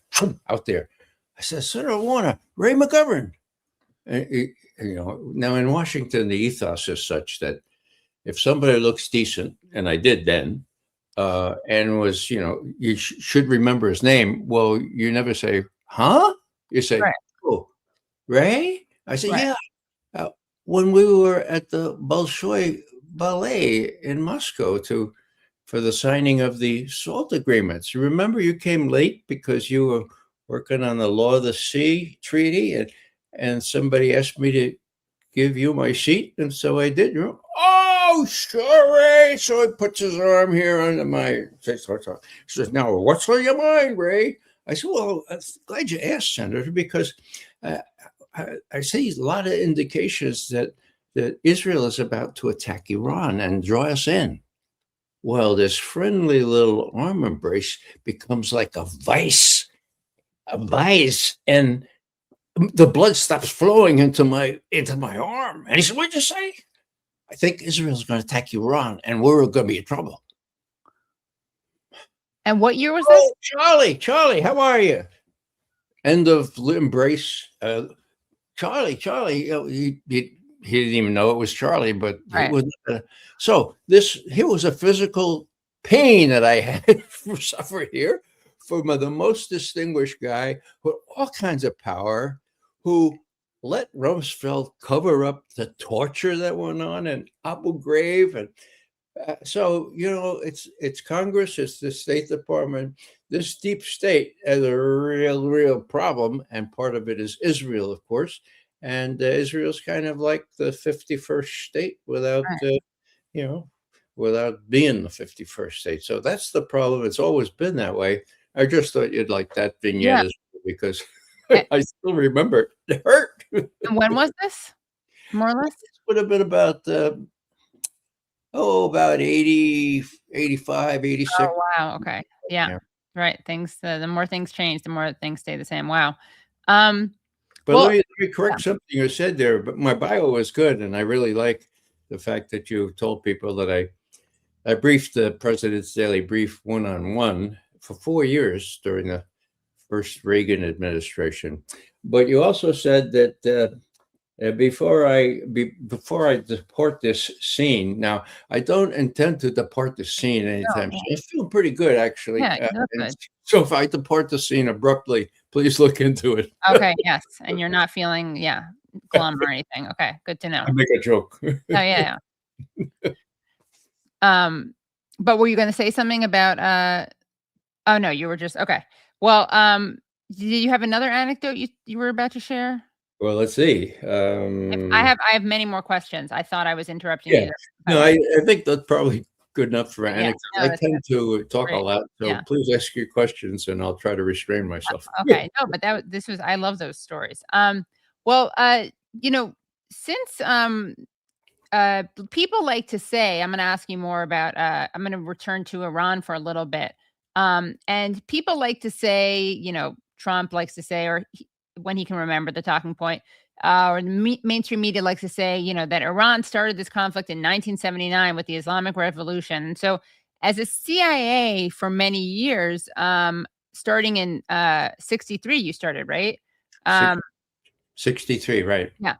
out there. I said, Senator Warner, Ray McGovern. Now in Washington, the ethos is such that if somebody looks decent, and I did then, and was, you should remember his name. Well, you never say, huh? You say, right. Oh, Ray? I said, right. Yeah. When we were at the Bolshoi Ballet in Moscow for the signing of the SALT agreements. You remember you came late because you were working on the Law of the Sea treaty, and somebody asked me to give you my seat, and so I did. Oh, sure, Ray. So he puts his arm here under my. He says, "Now, what's on your mind, Ray?" I said, "Well, I'm glad you asked, Senator, because I see a lot of indications that Israel is about to attack Iran and draw us in. Well, this friendly little arm embrace becomes like a vice, and the blood stops flowing into my arm." And he said, "What'd you say?" "I think Israel's going to attack Iran, and we're going to be in trouble." And what year was this? Charlie, how are you? End of embrace. Charlie, he didn't even know it was Charlie, but right. It was, so here was a physical pain that I had suffered here from the most distinguished guy with all kinds of power, who let Rumsfeld cover up the torture that went on in Abu Ghraib. And so, it's Congress, it's the State Department. This deep state has a real problem, and part of it is Israel, of course. And Israel's kind of like the 51st state without, without being the 51st state. So that's the problem. It's always been that way. I just thought you'd like that vignette because I still remember it. It hurt. And when was this, more or less? This would have been about, about 80, 85, 86. Oh, wow. Okay. Yeah. Right. Things, the more things change, the more things stay the same. Wow. But let me correct something you said there. But my bio was good, and I really like the fact that you told people that I briefed the President's Daily Brief one-on-one for 4 years during the first Reagan administration. But you also said that before I depart this scene, now I don't intend to depart the scene anytime soon. I feel pretty good, actually. Yeah, good. So if I depart the scene abruptly, please look into it. Okay, yes. And you're not feeling, glum or anything. Okay, good to know. I make a joke. Oh, yeah. But were you going to say something about, oh, no, you were just, okay. Well, did you have another anecdote you were about to share? Well, let's see. I have many more questions. I thought I was interrupting you. No, I think that's probably good enough for anecdotes. I tend to talk a lot, so please ask your questions, and I'll try to restrain myself. Okay, no, but I love those stories. Well, since people like to say, I'm going to ask you more about. I'm going to return to Iran for a little bit, and people like to say, Trump likes to say, or when he can remember the talking point, or the mainstream media likes to say, that Iran started this conflict in 1979 with the Islamic Revolution. And so as a CIA for many years, starting in 63, you started, right? 63, right. Yeah.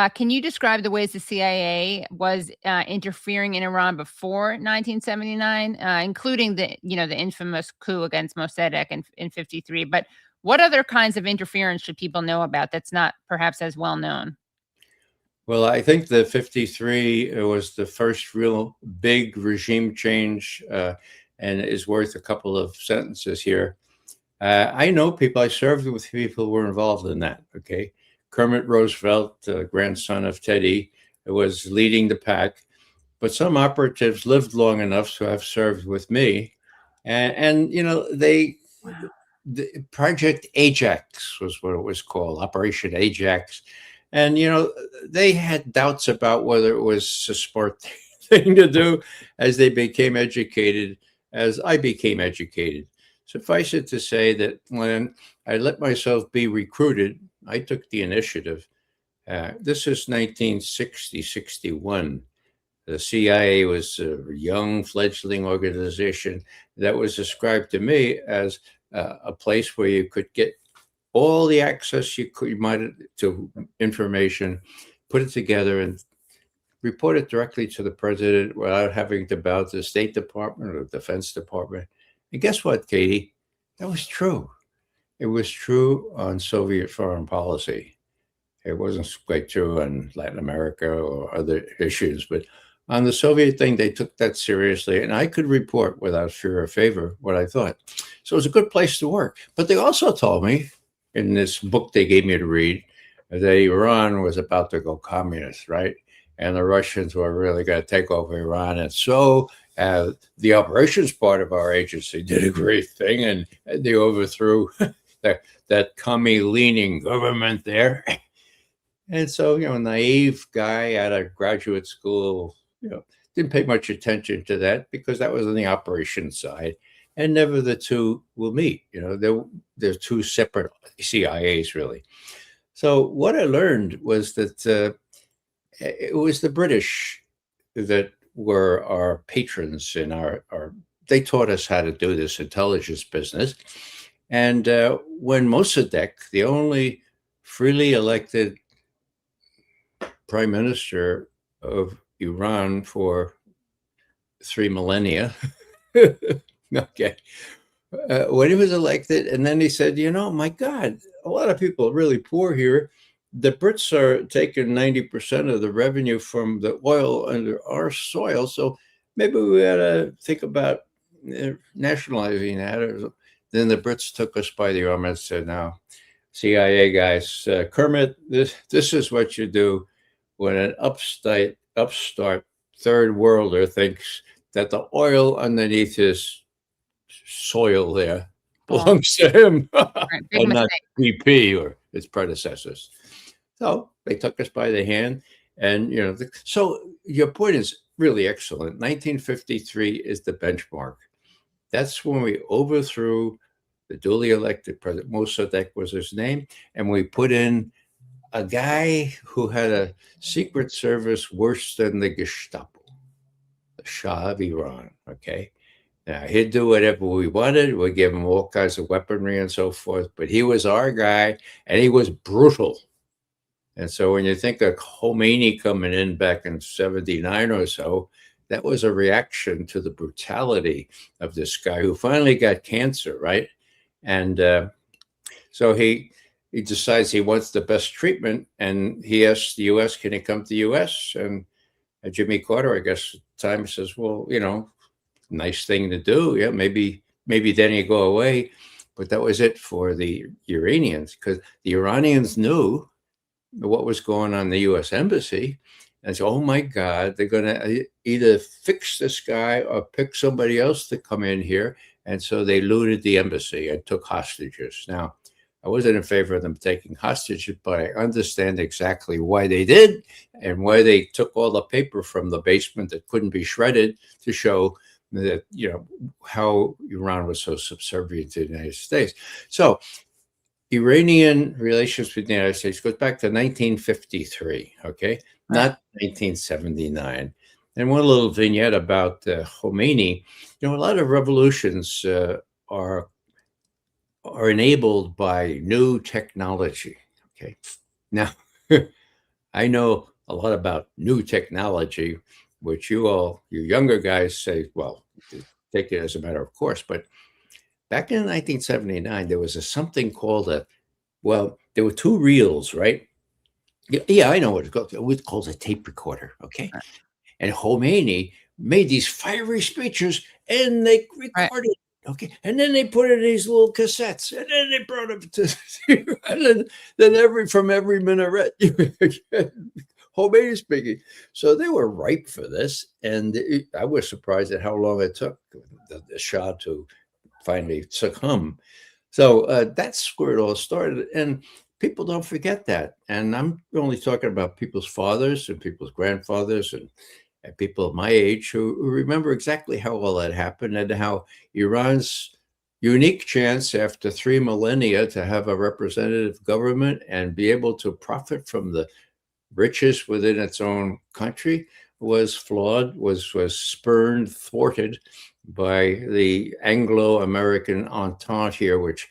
Can you describe the ways the CIA was interfering in Iran before 1979, including the infamous coup against Mossadegh in 53? But what other kinds of interference should people know about that's not perhaps as well known? Well, I think the 53 was the first real big regime change, and is worth a couple of sentences here. I know people, I served with people who were involved in that, okay? Kermit Roosevelt, grandson of Teddy, was leading the pack, but some operatives lived long enough to have served with me. And the Project AJAX was what it was called, Operation AJAX. And, they had doubts about whether it was a smart thing to do as they became educated, as I became educated. Suffice it to say that when I let myself be recruited, I took the initiative. This is 1960, 61. The CIA was a young fledgling organization that was described to me as a place where you could get all the access you might to information, put it together and report it directly to the president without having to bow to the State Department or the Defense Department. And guess what, Katie? That was true. It was true on Soviet foreign policy. It wasn't quite true on Latin America or other issues, but on the Soviet thing, they took that seriously, and I could report without fear or favor what I thought. So it was a good place to work. But they also told me in this book they gave me to read that Iran was about to go communist, right? And the Russians were really going to take over Iran. And so the operations part of our agency did a great thing, and they overthrew that commie-leaning government there. And so, naive guy out of graduate school, didn't pay much attention to that because that was on the operations side. And never the two will meet. They're two separate CIAs, really. So what I learned was that it was the British that were our patrons in our they taught us how to do this intelligence business. And when Mossadegh, the only freely elected prime minister of Iran for 3 millennia, okay, when he was elected, and then he said, my God, a lot of people are really poor here. The Brits are taking 90% of the revenue from the oil under our soil. So maybe we ought to think about nationalizing that. Then the Brits took us by the arm and said, now, CIA guys, Kermit, this is what you do when an upstart third worlder thinks that the oil underneath his soil there belongs to him, and not BP or its predecessors. So they took us by the hand, and so your point is really excellent. 1953 is the benchmark. That's when we overthrew the duly elected president. Mossadegh was his name, and we put in a guy who had a secret service worse than the Gestapo, the Shah of Iran. Okay. Now, he'd do whatever we wanted. We'd give him all kinds of weaponry and so forth, but he was our guy, and he was brutal. And so when you think of Khomeini coming in back in 79 or so, that was a reaction to the brutality of this guy who finally got cancer, right? And so he decides he wants the best treatment, and he asks the U.S., can he come to the U.S.? And Jimmy Carter, I guess, at the time says, well, nice thing to do. Yeah, maybe then you go away. But that was it for the Iranians, because the Iranians knew what was going on in the U.S. embassy. And so, oh my God, they're going to either fix this guy or pick somebody else to come in here. And so they looted the embassy and took hostages. Now, I wasn't in favor of them taking hostages, but I understand exactly why they did and why they took all the paper from the basement that couldn't be shredded to show that, how Iran was so subservient to the United States. So Iranian relations with the United States goes back to 1953, okay, not 1979. And one little vignette about Khomeini, a lot of revolutions are are enabled by new technology. Okay. Now, I know a lot about new technology, which you younger guys say, well, take it as a matter of course. But back in 1979, there was something called there were two reels, right? Yeah, I know what it's called. It was called a tape recorder, okay? And Khomeini made these fiery speeches, and they recorded it, okay? And then they put it in these little cassettes, and then they brought them to, and then from every minaret, Khomeini speaking. So they were ripe for this, and I was surprised at how long it took the Shah to finally succumb. So that's where it all started, and people don't forget that. And I'm only talking about people's fathers and people's grandfathers and people of my age who remember exactly how all that happened, and how Iran's unique chance after 3 millennia to have a representative government and be able to profit from the riches within its own country was flawed, was spurned, thwarted by the Anglo-American Entente here, which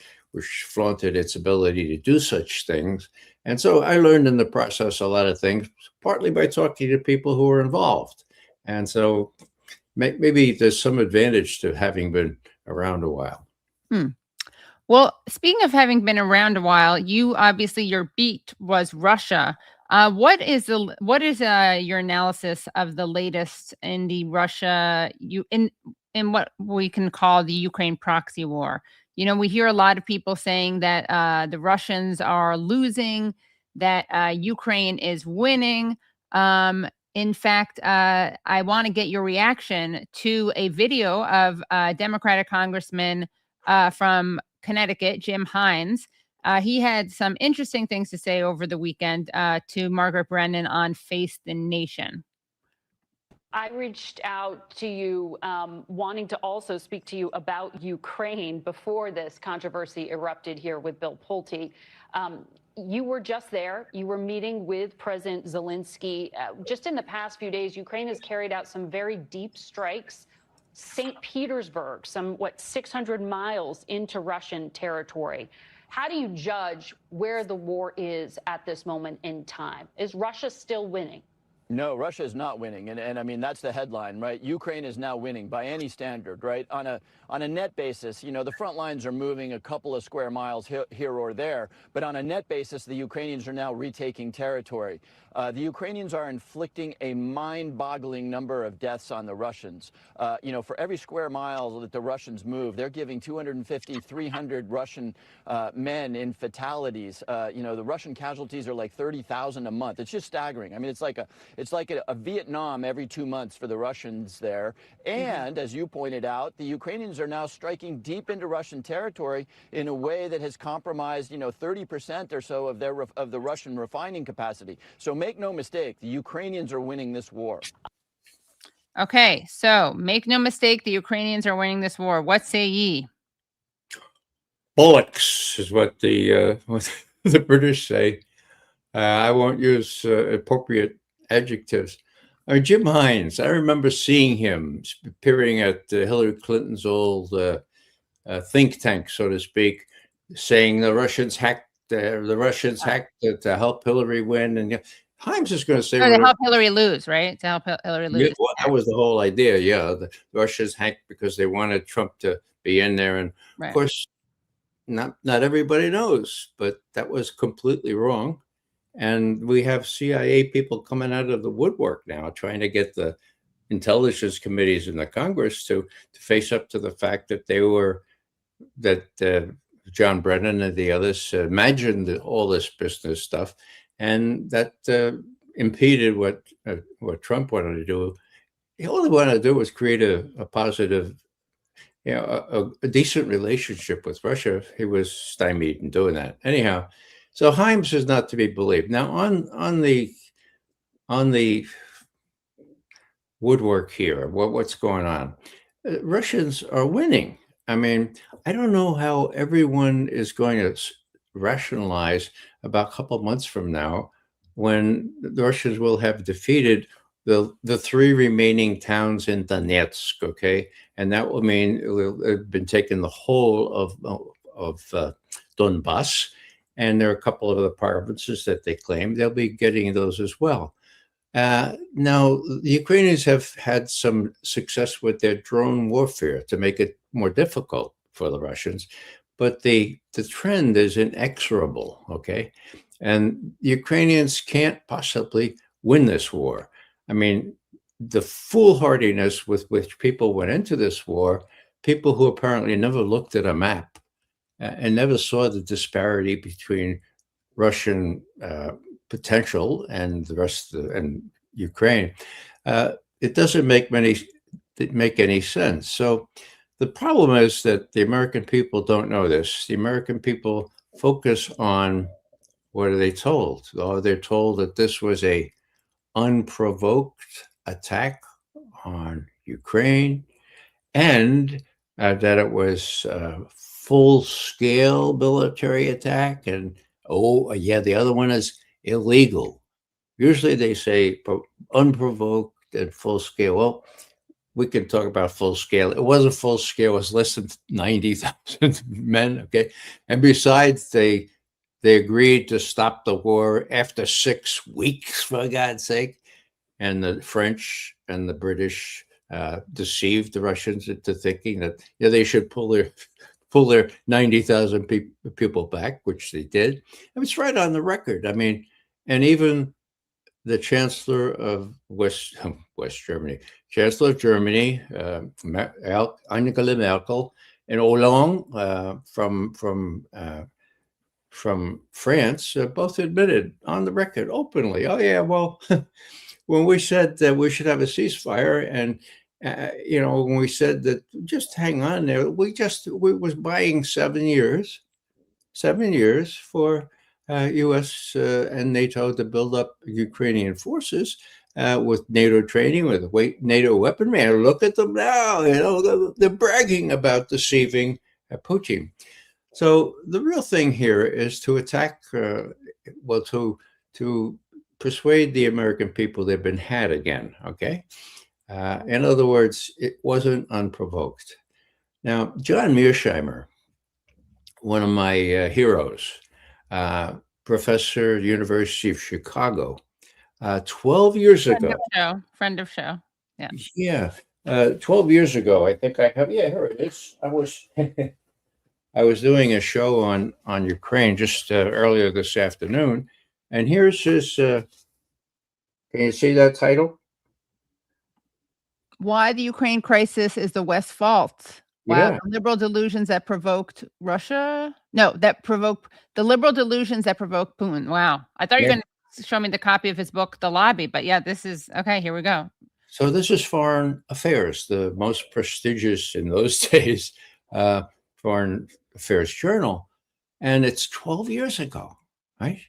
flaunted its ability to do such things. And so I learned in the process a lot of things, partly by talking to people who were involved. And so maybe there's some advantage to having been around a while. Well, speaking of having been around a while, your beat was Russia. What is your analysis of the latest in the Russia in what we can call the Ukraine Proxy War? You know, we hear a lot of people saying that the Russians are losing, that Ukraine is winning. In fact, I want to get your reaction to a video of Democratic Congressman from Connecticut, Jim Hines. He had some interesting things to say over the weekend to Margaret Brennan on Face the Nation. I reached out to you wanting to also speak to you about Ukraine before this controversy erupted here with Bill Pulte. You were just there. You were meeting with President Zelenskyy. Just in the past few days, Ukraine has carried out some very deep strikes. St. Petersburg, 600 miles into Russian territory. How do you judge where the war is at this moment in time? Is Russia still winning? No, Russia is not winning, and I mean that's the headline, right? Ukraine is now winning by any standard, right? On a net basis, you know, the front lines are moving a couple of square miles here or there, but on a net basis, the Ukrainians are now retaking territory. The Ukrainians are inflicting a mind-boggling number of deaths on the Russians. You know, for every square mile that the Russians move, they're giving 250, 300 Russian men in fatalities. You know, the Russian casualties are like 30,000 a month. It's just staggering. I mean, it's like a Vietnam every 2 months for the Russians there. And as you pointed out, the Ukrainians are now striking deep into Russian territory in a way that has compromised, you know, 30% or so of the Russian refining capacity. So make no mistake, the Ukrainians are winning this war. Okay, so make no mistake, the Ukrainians are winning this war. What say ye? Bollocks is what the British say. I won't use appropriate adjectives. I mean, Jim Hines, I remember seeing him appearing at Hillary Clinton's old think tank, so to speak, saying the Russians hacked to help Hillary win. And Hines is going to say, to help Hillary lose, right? To help Hillary lose. Yeah, well, that was the whole idea. Yeah, the Russians hacked because they wanted Trump to be in there, and of course, not everybody knows, but that was completely wrong. And we have CIA people coming out of the woodwork now, trying to get the intelligence committees in the Congress to face up to the fact that John Brennan and the others imagined all this business stuff, and that impeded what Trump wanted to do. All he wanted to do was create a positive, you know, a decent relationship with Russia. He was stymied in doing that. Anyhow, so Himes is not to be believed. Now on the woodwork here, what's going on? Russians are winning. I mean, I don't know how everyone is going to rationalize about a couple of months from now when the Russians will have defeated the 3 remaining towns in Donetsk, okay? And that will mean it will have been taken the whole Donbass, and there are a couple of other provinces that they claim they'll be getting those as well. Now, the Ukrainians have had some success with their drone warfare to make it more difficult for the Russians, but the trend is inexorable, okay? And the Ukrainians can't possibly win this war. I mean, the foolhardiness with which people went into this war, people who apparently never looked at a map and never saw the disparity between Russian potential and the rest of and Ukraine, it doesn't make any sense. So the problem is that the American people don't know this. The American people focus on what are they told? Oh, they're told that this was a unprovoked attack on Ukraine, and that it was a full-scale military attack. And oh, yeah, the other one is illegal. Usually they say unprovoked and full-scale. Well, we can talk about full-scale. It wasn't full-scale. It was less than 90,000 men, okay? And besides, they agreed to stop the war after 6 weeks, for God's sake. And the French and the British deceived the Russians into thinking that they should pull their 90,000 people back, which they did. And it's right on the record. I mean, and even the Chancellor of West Germany, Chancellor of Germany, Angela Merkel, and Hollande from France both admitted on the record openly, oh yeah, well, when we said that we should have a ceasefire, and when we said that just hang on there, we was buying 7 years for U.S. and NATO to build up Ukrainian forces with NATO training, with NATO weaponry. And look at them now, they're bragging about deceiving Putin. So the real thing here is to attack, to persuade the American people they've been had again, okay? In other words, it wasn't unprovoked. Now, John Mearsheimer, one of my heroes, professor, University of Chicago, 12 years ago. Friend of show. Yeah. Yeah. 12 years ago, I think I have. Yeah, here it is. I was doing a show on Ukraine just earlier this afternoon, and here's his. Can you see that title? Why the Ukraine crisis is the West's fault. Wow, Yeah. the liberal delusions that provoked Russia. No, the liberal delusions that provoked Putin. Wow, I thought you were going to show me the copy of his book, The Lobby, but yeah, this is okay. Here we go. So this is Foreign Affairs, the most prestigious in those days Foreign Affairs journal, and it's 12 years ago, right?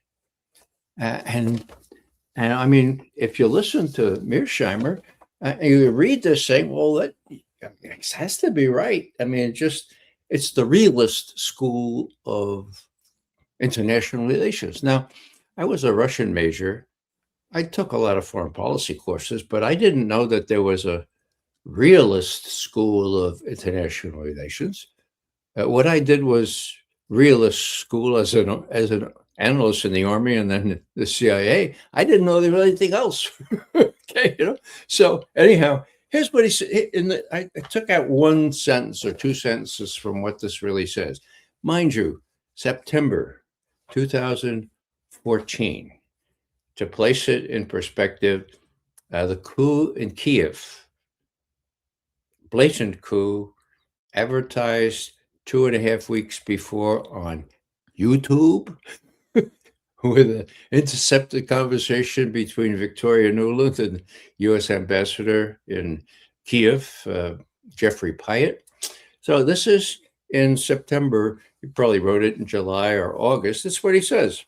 And I mean, if you listen to Mearsheimer, you read this saying, well, that it has to be right. I mean, it's the realist school of international relations. Now, I was a Russian major. I took a lot of foreign policy courses, but I didn't know that there was a realist school of international relations. What I did was realist school as an analyst in the Army and then the CIA. I didn't know there was anything else. Okay, So anyhow, here's what he said. I took out one sentence or two sentences from what this really says. Mind you, September 2014. To place it in perspective, the coup in Kiev, blatant coup, advertised 2.5 weeks before on YouTube with an intercepted conversation between Victoria Nuland and U.S. Ambassador in Kiev, Jeffrey Pyatt. So this is in September. He probably wrote it in July or August. That's what he says.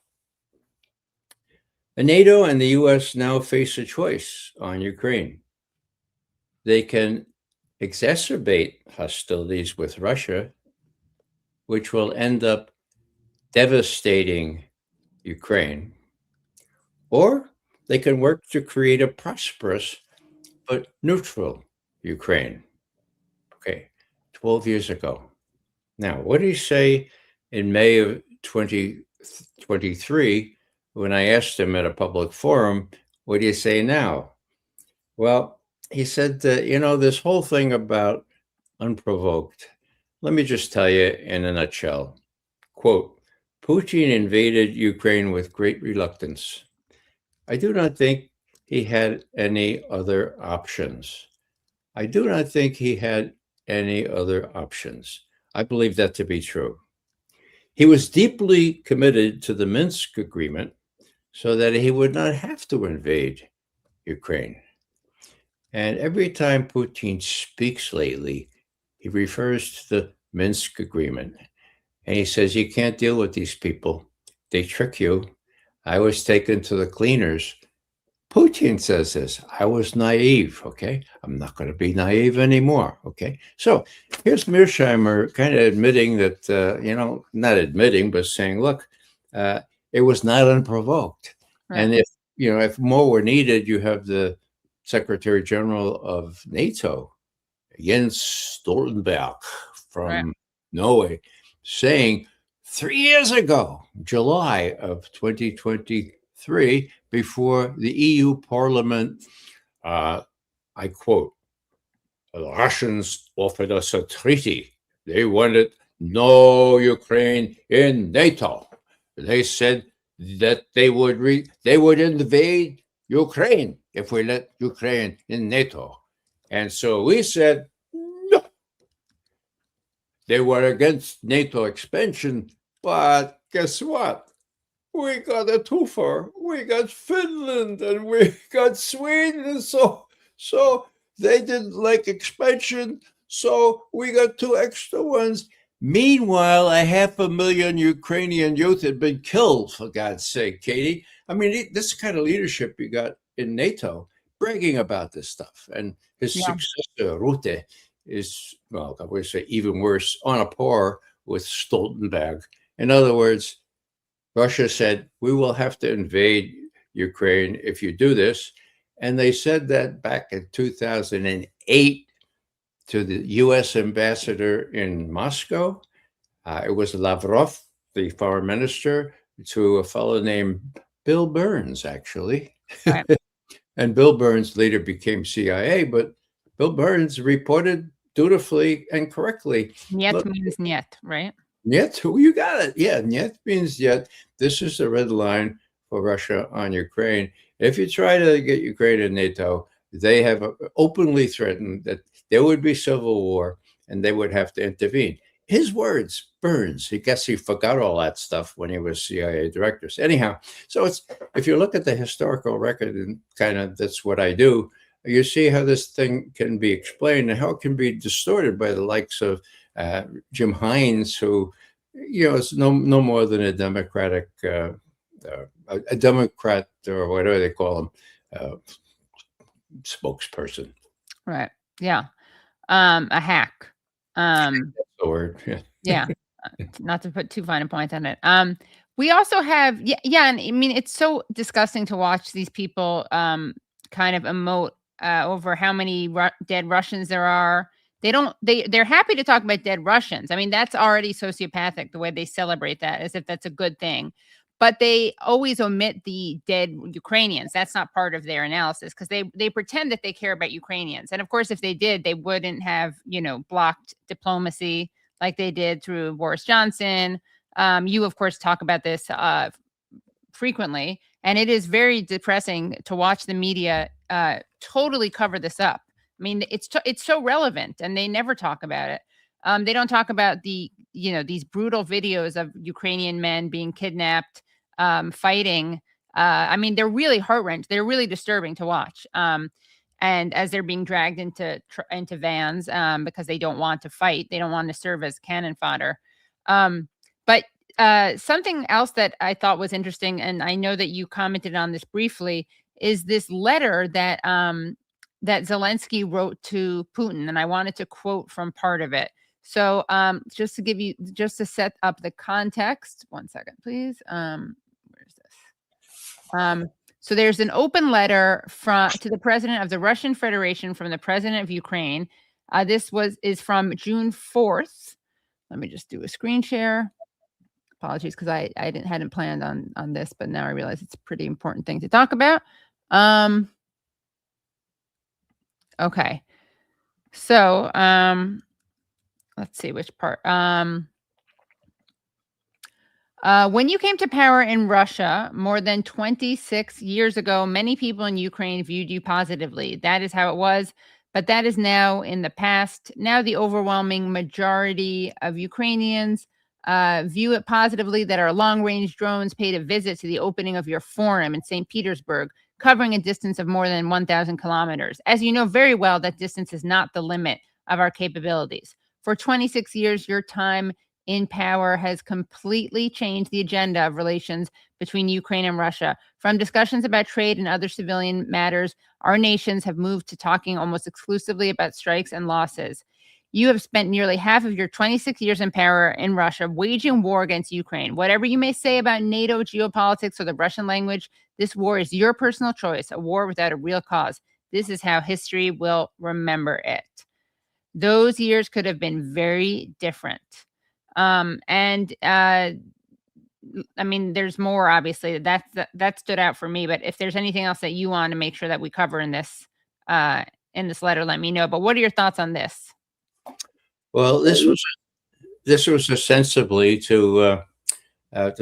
NATO and the U.S. now face a choice on Ukraine. They can exacerbate hostilities with Russia, which will end up devastating Ukraine, or they can work to create a prosperous but neutral Ukraine. Okay, 12 years ago. Now, what did he say in May of 2023, when I asked him at a public forum, what do you say now? Well, he said, this whole thing about unprovoked, let me just tell you in a nutshell. Quote, Putin invaded Ukraine with great reluctance. I do not think he had any other options. I do not think he had any other options. I believe that to be true. He was deeply committed to the Minsk agreement so that he would not have to invade Ukraine. And every time Putin speaks lately, he refers to the Minsk agreement. And he says, you can't deal with these people. They trick you. I was taken to the cleaners. Putin says this. I was naive, okay? I'm not going to be naive anymore, okay? So here's Mearsheimer kind of admitting that, not admitting, but saying, look, it was not unprovoked. Right. And if more were needed, you have the Secretary General of NATO, Jens Stoltenberg from Norway, saying 3 years ago, July of 2023, before the EU Parliament, I quote, the Russians offered us a treaty. They wanted no Ukraine in NATO. They said that they would invade Ukraine if we let Ukraine in NATO. And so we said, no. They were against NATO expansion, but guess what? We got a twofer. We got Finland and we got Sweden. So they didn't like expansion. So we got 2 extra ones. Meanwhile, 500,000 Ukrainian youth had been killed, for God's sake, Katie. I mean, this kind of leadership you got in NATO, bragging about this stuff. And his successor, Rutte, is, well, I would say even worse, on a par with Stoltenberg. In other words, Russia said, we will have to invade Ukraine if you do this. And they said that back in 2008 to the US ambassador in Moscow. It was Lavrov, the foreign minister, to a fellow named Bill Burns, actually. Right. And Bill Burns later became CIA, but Bill Burns reported dutifully and correctly. Niet means niet, right? Niet, you got it. Yeah, niet means yet. This is the red line for Russia on Ukraine. If you try to get Ukraine in NATO, they have openly threatened that there would be civil war and they would have to intervene. His words, Burns, I guess he forgot all that stuff when he was CIA director. Anyhow, so if you look at the historical record, and kind of that's what I do, you see how this thing can be explained and how it can be distorted by the likes of Jim Hines, who, is no more than a Democratic, a Democrat or whatever they call him, spokesperson. Right. Yeah. A hack. That's the word. Yeah. Yeah. Not to put too fine a point on it. We also have, and I mean, it's so disgusting to watch these people kind of emote over how many dead Russians there are. They're happy to talk about dead Russians. I mean, that's already sociopathic, the way they celebrate that, as if that's a good thing. But they always omit the dead Ukrainians. That's not part of their analysis because they pretend that they care about Ukrainians. And of course, if they did, they wouldn't have, blocked diplomacy like they did through Boris Johnson. You, of course, talk about this frequently. And it is very depressing to watch the media totally cover this up. I mean, it's so relevant and they never talk about it. They don't talk about these brutal videos of Ukrainian men being kidnapped, fighting. I mean, they're really heart-wrenching. They're really disturbing to watch. And as they're being dragged into vans because they don't want to fight, they don't want to serve as cannon fodder. But something else that I thought was interesting, and I know that you commented on this briefly, is this letter that that Zelenskyy wrote to Putin, and I wanted to quote from part of it. So just to set up the context, 1 second, please. Where's this? So there's an open letter to the president of the Russian Federation from the president of Ukraine. This is from June 4th. Let me just do a screen share. Apologies, because I hadn't planned on this, but now I realize it's a pretty important thing to talk about. Okay. So let's see which part. When you came to power in Russia more than 26 years ago, many people in Ukraine viewed you positively. That is how it was, but that is now in the past. Now the overwhelming majority of Ukrainians view it positively that our long-range drones paid a visit to the opening of your forum in St. Petersburg, covering a distance of more than 1,000 kilometers. As you know very well, that distance is not the limit of our capabilities. For 26 years, your time in power has completely changed the agenda of relations between Ukraine and Russia. From discussions about trade and other civilian matters, our nations have moved to talking almost exclusively about strikes and losses. You have spent nearly half of your 26 years in power in Russia waging war against Ukraine. Whatever you may say about NATO, geopolitics, or the Russian language, this war is your personal choice, a war without a real cause. This is how history will remember it. Those years could have been very different. I mean, there's more, obviously, that stood out for me, but if there's anything else that you want to make sure that we cover in this letter, let me know. But what are your thoughts on this? Well, this was ostensibly to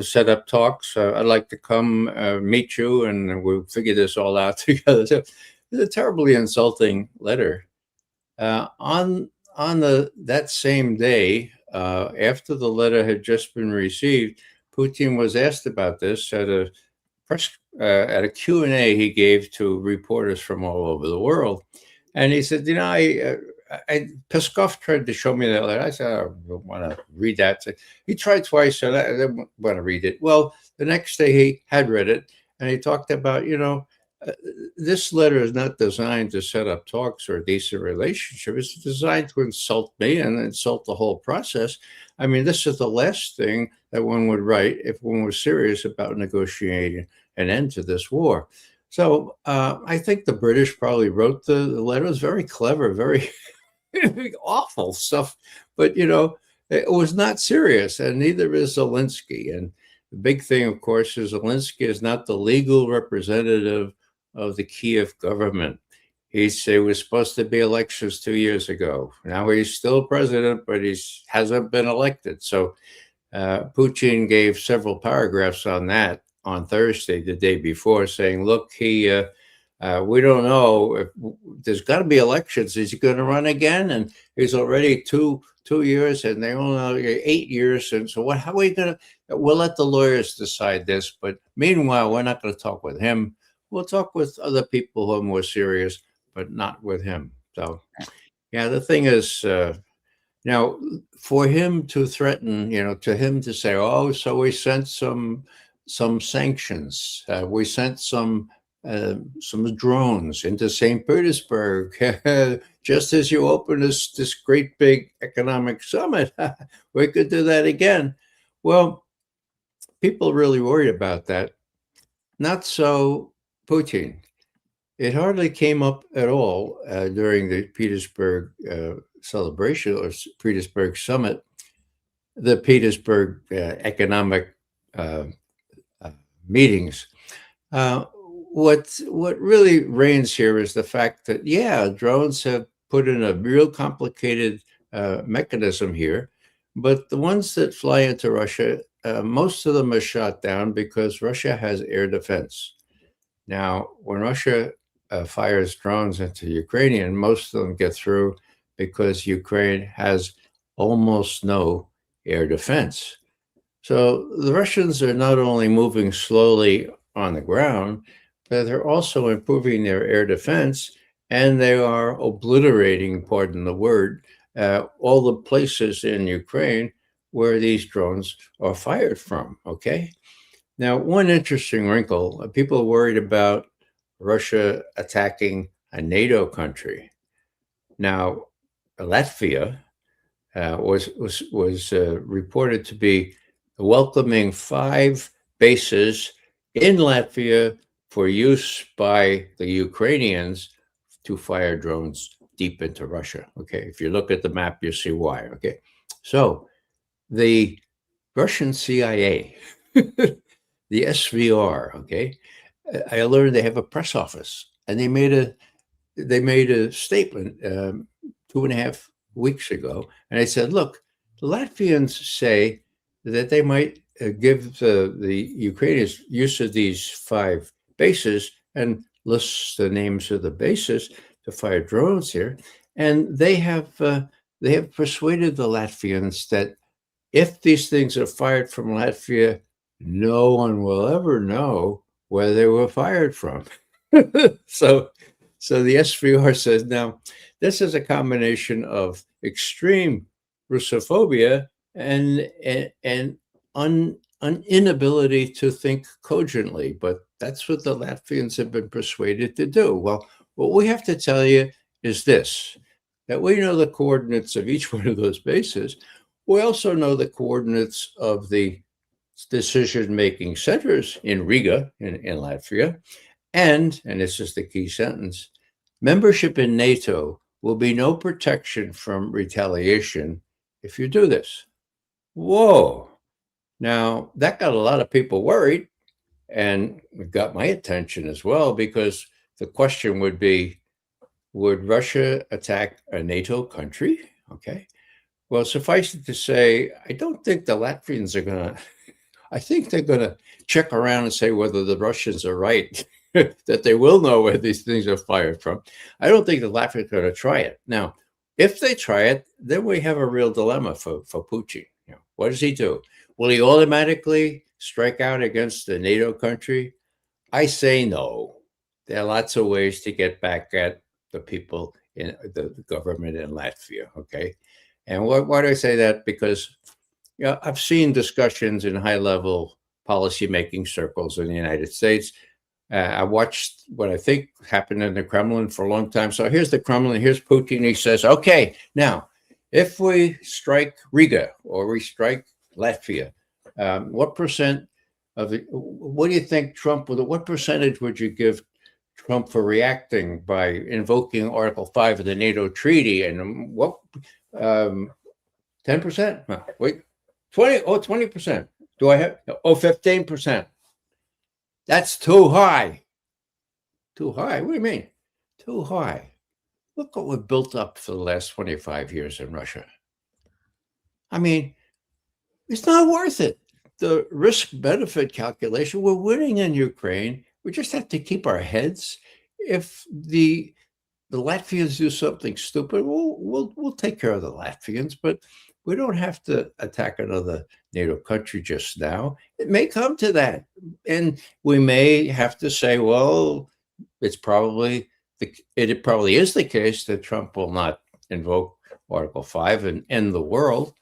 set up talks. I'd like to come meet you, and we'll figure this all out together. So it's a terribly insulting letter. On that same day, after the letter had just been received, Putin was asked about this at a Q&A he gave to reporters from all over the world, and he said, Peskov tried to show me that letter. I said, I don't want to read that. So he tried twice, and I didn't want to read it. Well, the next day he had read it, and he talked about, this letter is not designed to set up talks or a decent relationship. It's designed to insult me and insult the whole process. I mean, this is the last thing that one would write if one was serious about negotiating an end to this war. So I think the British probably wrote the letter. It was very clever, very awful stuff. But, it was not serious, and neither is Zelenskyy. And the big thing, of course, is Zelenskyy is not the legal representative of the Kiev government. He was supposed to be elections 2 years ago. Now he's still president, but he hasn't been elected. So Putin gave several paragraphs on that on Thursday, the day before, saying, look, we don't know if there's got to be elections. Is he going to run again? And he's already two years, and they only 8 years. And so how are we going to, we'll let the lawyers decide this. But meanwhile, we're not going to talk with him. We'll talk with other people who are more serious, but not with him. So, yeah, the thing is, now for him to threaten, to him to say, oh, so we sent some sanctions, we sent some drones into St. Petersburg, just as you open this great big economic summit, we could do that again. Well, people really worried about that. Not so Putin. It hardly came up at all during the Petersburg celebration or Petersburg summit, the Petersburg economic meetings. What really reigns here is the fact that, drones have put in a real complicated mechanism here, but the ones that fly into Russia, most of them are shot down because Russia has air defense. Now, when Russia fires drones into Ukrainian, most of them get through because Ukraine has almost no air defense. So the Russians are not only moving slowly on the ground, but they're also improving their air defense, and they are obliterating, pardon the word, all the places in Ukraine where these drones are fired from, okay? Now, one interesting wrinkle, people are worried about Russia attacking a NATO country. Now, Latvia was reported to be welcoming 5 bases in Latvia for use by the Ukrainians to fire drones deep into Russia. Okay, if you look at the map, you see why. Okay, so the Russian CIA, the SVR, okay, I learned they have a press office, and they made a statement 2.5 weeks ago, and I said, look, the Latvians say that they might give the Ukrainians use of these 5 bases and lists the names of the bases to fire drones here, and they have persuaded the Latvians that if these things are fired from Latvia, no one will ever know where they were fired from. So the SVR says, now, this is a combination of extreme Russophobia and an inability to think cogently. But that's what the Latvians have been persuaded to do. Well, what we have to tell you is this, that we know the coordinates of each one of those bases. We also know the coordinates of the decision-making centers in Riga, in Latvia. And this is the key sentence, membership in NATO will be no protection from retaliation if you do this. Whoa. Now, that got a lot of people worried, and it got my attention as well, because the question would be, would Russia attack a NATO country? Okay. Well, suffice it to say, I don't think the Latvians are going to, I think they're going to check around and say whether the Russians are right, that they will know where these things are fired from. I don't think the Latvians are going to try it. Now, if they try it, then we have a real dilemma for Putin. You know, what does he do? Will he automatically strike out against a NATO country? I say no. There are lots of ways to get back at the people in the government in Latvia, okay? And why do I say that? Because I've seen discussions in high-level policy-making circles in the United States. I watched what I think happened in the Kremlin for a long time. So here's the Kremlin, here's Putin. He says, okay, now, if we strike Riga or we strike Latvia, what percent of the, what do you think Trump would, what percentage would you give Trump for reacting by invoking Article 5 of the NATO treaty? And what, 10%? No, wait, 20%. Do I have, 15%. That's too high. Too high? What do you mean? Too high. Look what we've built up for the last 25 years in Russia. I mean, it's not worth it. The risk-benefit calculation, we're winning in Ukraine. We just have to keep our heads. If the Latvians do something stupid, we'll take care of the Latvians, but we don't have to attack another NATO country just now. It may come to that. And we may have to say, well, it probably is the case that Trump will not invoke Article 5 and end the world.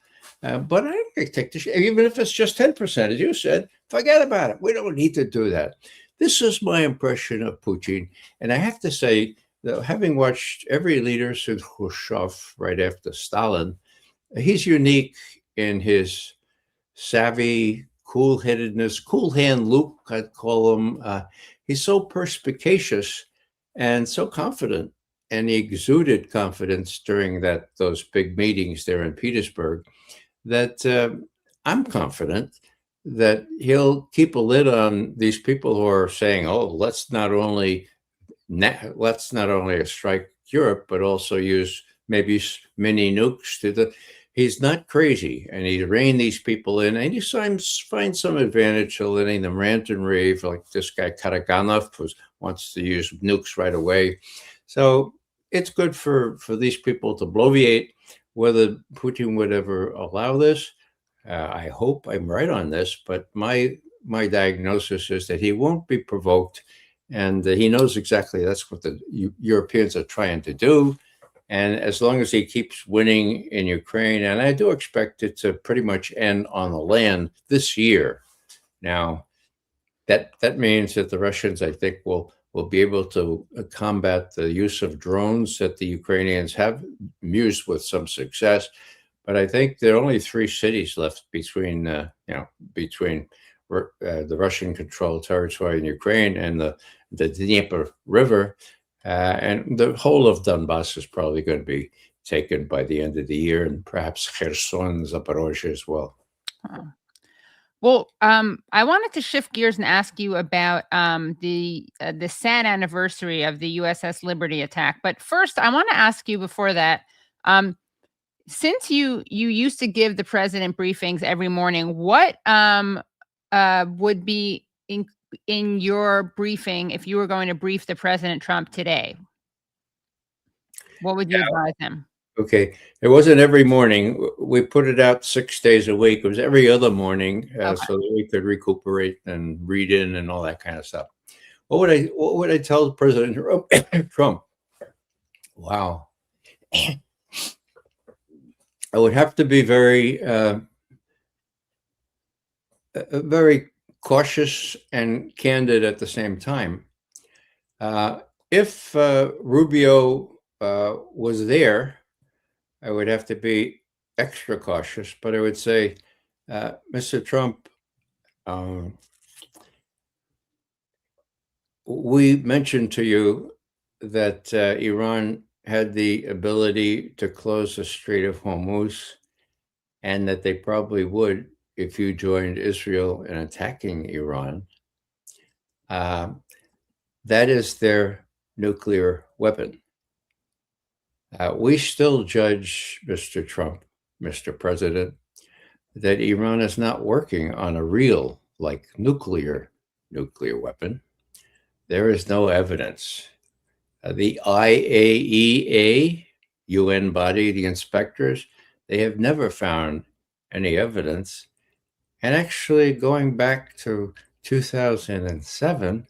But I take the shit, even if it's just 10%, as you said, forget about it. We don't need to do that. This is my impression of Putin. And I have to say, that having watched every leader since Khrushchev right after Stalin, he's unique in his savvy, cool-headedness, cool hand Luke, I'd call him. He's so perspicacious and so confident, and he exuded confidence during those big meetings there in Petersburg, that I'm confident that he'll keep a lid on these people who are saying, "Oh, let's not only strike Europe, but also use maybe mini nukes to the." He's not crazy, and he reined these people in, and he finds some advantage to letting them rant and rave, like this guy Karaganov, who wants to use nukes right away. So it's good for these people to bloviate. Whether Putin would ever allow this, I hope I'm right on this, but my diagnosis is that he won't be provoked, and he knows exactly that's what the Europeans are trying to do. And as long as he keeps winning in Ukraine, and I do expect it to pretty much end on the land this year. Now, that means that the Russians, I think, will be able to combat the use of drones that the Ukrainians have used with some success. But I think there are only 3 cities left between the Russian-controlled territory in Ukraine and the Dnieper River. And the whole of Donbass is probably going to be taken by the end of the year, and perhaps Kherson, Zaporozhye as well. Well, I wanted to shift gears and ask you about the sad anniversary of the USS Liberty attack. But first, I want to ask you before that, since you used to give the president briefings every morning, what would be in your briefing if you were going to brief the President Trump today? What would you advise him? Okay, it wasn't every morning. We put it out 6 days a week. It was every other morning, so that we could recuperate and read in and all that kind of stuff. What would I tell President Trump? Wow, I would have to be very, very cautious and candid at the same time. If Rubio was there, I would have to be extra cautious, but I would say, Mr. Trump, we mentioned to you that Iran had the ability to close the Strait of Hormuz, and that they probably would if you joined Israel in attacking Iran. That is their nuclear weapon. We still judge, Mr. Trump, Mr. President, that Iran is not working on a real, like, nuclear weapon. There is no evidence. The IAEA, UN body, the inspectors, they have never found any evidence. And actually, going back to 2007,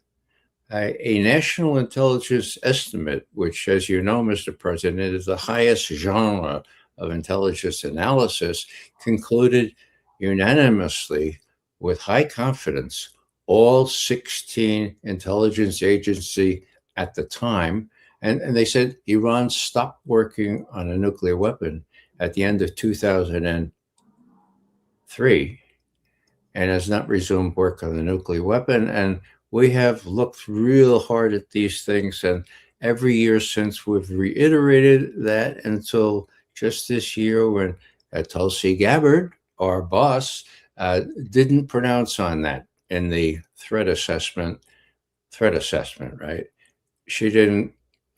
a national intelligence estimate, which, as you know, Mr. President, is the highest genre of intelligence analysis, concluded unanimously with high confidence all 16 intelligence agencies at the time, and they said Iran stopped working on a nuclear weapon at the end of 2003 and has not resumed work on the nuclear weapon. And we have looked real hard at these things, and every year since we've reiterated that until just this year when Tulsi Gabbard, our boss, didn't pronounce on that in the threat assessment, right? She didn't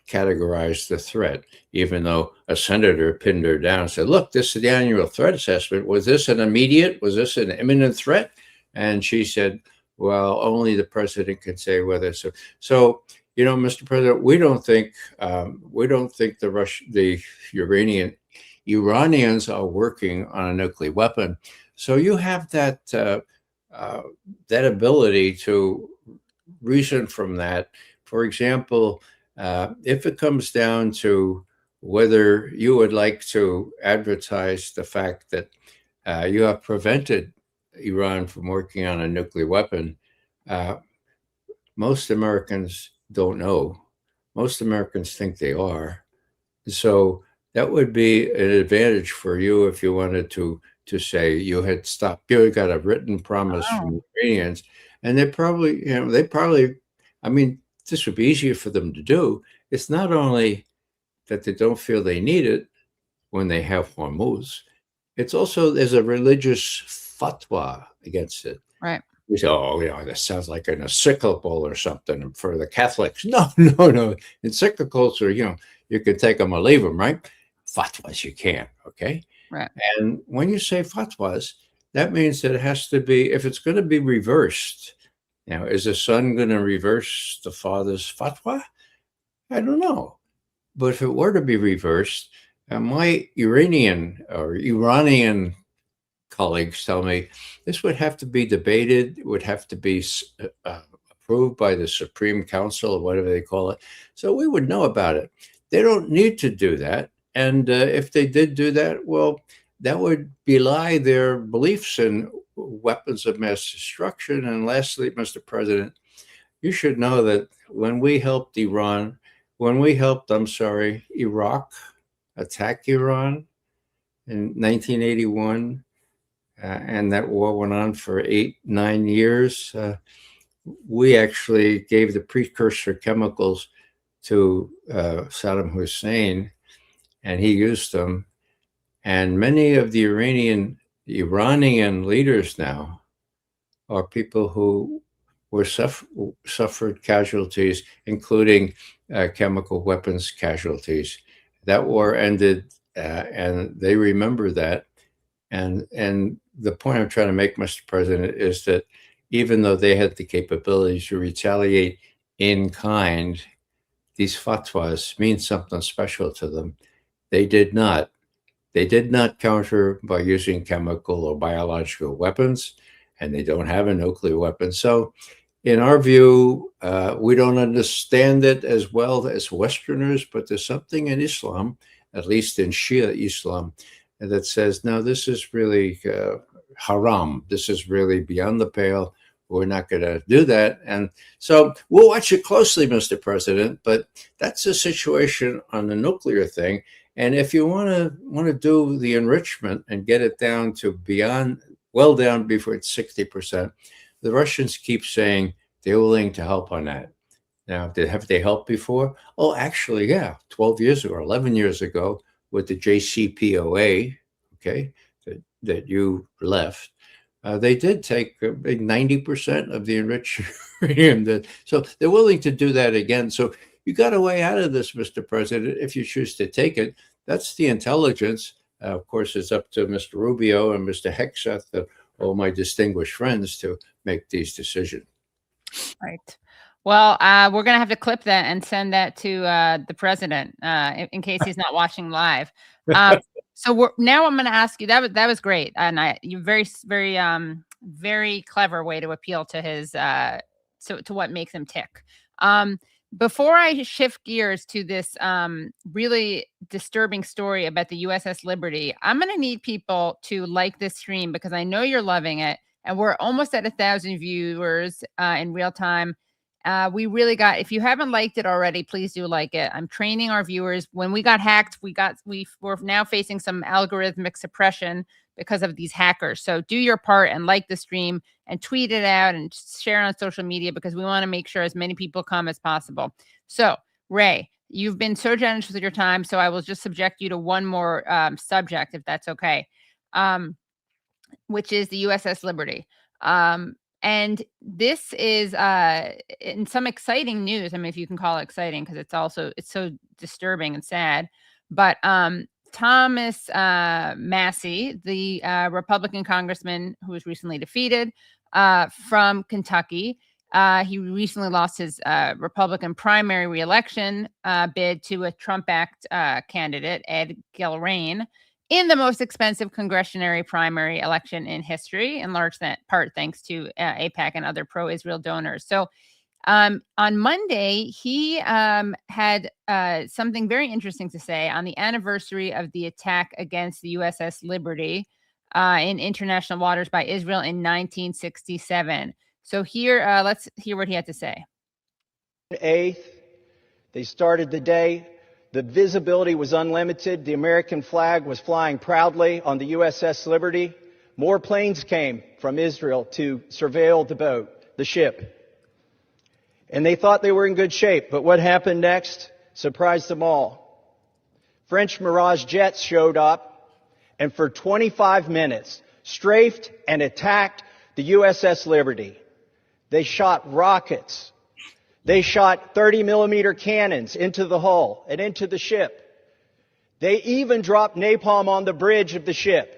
categorize the threat, even though a senator pinned her down and said, look, this is the annual threat assessment. Was this an imminent threat? And she said, well, only the president can say whether so. So, you know, Mr. President, we don't think the Iranians are working on a nuclear weapon. So you have that that ability to reason from that. For example, if it comes down to whether you would like to advertise the fact that you have prevented Iran from working on a nuclear weapon, most Americans don't know. Most Americans think they are. So that would be an advantage for you if you wanted to say you had stopped. You got a written promise from the Iranians, and they probably, I mean, this would be easier for them to do. It's not only that they don't feel they need it when they have Hormuz, it's also there's a religious fatwa against it. Right. We say, oh, you know, that sounds like an encyclical or something for the Catholics. No. Encyclicals are, you know, you can take them or leave them, right? Fatwas you can't, okay? Right. And when you say fatwas, that means that it has to be, if it's going to be reversed, now, is the son going to reverse the father's fatwa? I don't know. But if it were to be reversed, my Iranian colleagues tell me this would have to be debated, it would have to be approved by the Supreme Council or whatever they call it. So we would know about it. They don't need to do that. And if they did do that, well, that would belie their beliefs in weapons of mass destruction. And lastly, Mr. President, you should know that when we helped Iraq attack Iran in 1981, and that war went on for 8-9 years, we actually gave the precursor chemicals to Saddam Hussein, and he used them. And many of the Iranian leaders now are people who were suffered casualties, including chemical weapons casualties. That war ended, and they remember that. And the point I'm trying to make, Mr. President, is that even though they had the capability to retaliate in kind, these fatwas mean something special to them. They did not. They did not counter by using chemical or biological weapons, and they don't have a nuclear weapon. So in our view, we don't understand it as well as Westerners, but there's something in Islam, at least in Shia Islam, that says, no, this is really haram. This is really beyond the pale. We're not going to do that. And so we'll watch it closely, Mr. President, but that's the situation on the nuclear thing. And if you want to do the enrichment and get it down to beyond, well down before it's 60%, the Russians keep saying they're willing to help on that. Now, have they helped before? Oh, actually, yeah, 12 years ago, 11 years ago with the JCPOA, okay, that you left. They did take a big 90% of the enriched uranium. So they're willing to do that again. So you got a way out of this, Mr. President, if you choose to take it. That's the intelligence. Of course, it's up to Mr. Rubio and Mr. Hegseth, all my distinguished friends, to make these decisions. Right. Well, we're going to have to clip that and send that to the president in case he's not watching live. So now I'm going to ask you. That was great, and you very clever way to appeal to his to what makes him tick. Before I shift gears to this really disturbing story about the USS Liberty, I'm going to need people to like this stream because I know you're loving it, and we're almost at 1,000 viewers in real time. We really got, if you haven't liked it already, please do like it. I'm training our viewers. When we got hacked, we're now facing some algorithmic suppression because of these hackers. So do your part and like the stream and tweet it out and share it on social media because we want to make sure as many people come as possible. So Ray, you've been so generous with your time. So I will just subject you to one more subject, if that's okay, which is the USS Liberty. And this is in some exciting news. I mean, if you can call it exciting, because it's so disturbing and sad. But Thomas Massie, the Republican congressman who was recently defeated from Kentucky, he recently lost his Republican primary reelection bid to a Trump-backed candidate, Ed Gilrain, in the most expensive congressional primary election in history, in large part thanks to APAC and other pro-Israel donors. So on Monday, he had something very interesting to say on the anniversary of the attack against the USS Liberty in international waters by Israel in 1967. So here, let's hear what he had to say. 8th, they started the day. The visibility was unlimited. The American flag was flying proudly on the USS Liberty. More planes came from Israel to surveil the boat, the ship. And they thought they were in good shape. But what happened next surprised them all. French Mirage jets showed up and for 25 minutes strafed and attacked the USS Liberty. They shot rockets. They shot 30-millimeter cannons into the hull and into the ship. They even dropped napalm on the bridge of the ship.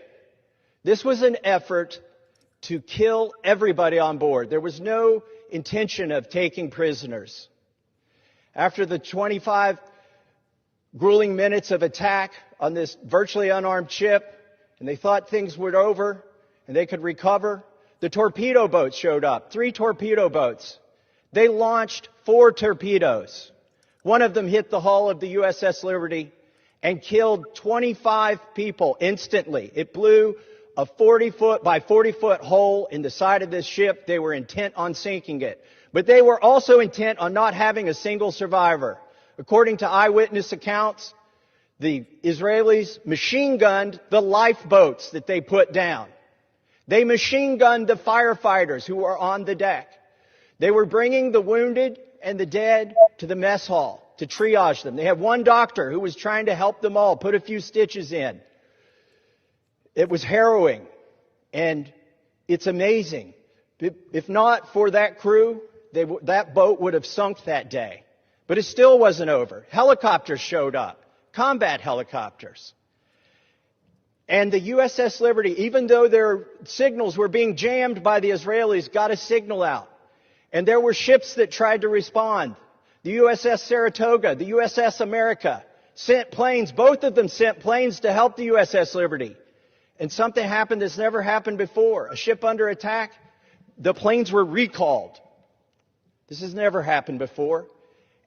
This was an effort to kill everybody on board. There was no intention of taking prisoners. After the 25 grueling minutes of attack on this virtually unarmed ship, and they thought things were over and they could recover, the torpedo boats showed up, 3 torpedo boats. They launched 4 torpedoes. One of them hit the hull of the USS Liberty and killed 25 people instantly. It blew a 40-foot by 40-foot hole in the side of this ship. They were intent on sinking it. But they were also intent on not having a single survivor. According to eyewitness accounts, the Israelis machine gunned the lifeboats that they put down. They machine gunned the firefighters who were on the deck. They were bringing the wounded and the dead to the mess hall to triage them. They had one doctor who was trying to help them all, put a few stitches in. It was harrowing, and it's amazing. If not for that crew, that boat would have sunk that day. But it still wasn't over. Helicopters showed up, combat helicopters. And the USS Liberty, even though their signals were being jammed by the Israelis, got a signal out. And there were ships that tried to respond. The USS Saratoga, the USS America sent planes. Both of them sent planes to help the USS Liberty. And something happened that's never happened before. A ship under attack, the planes were recalled. This has never happened before.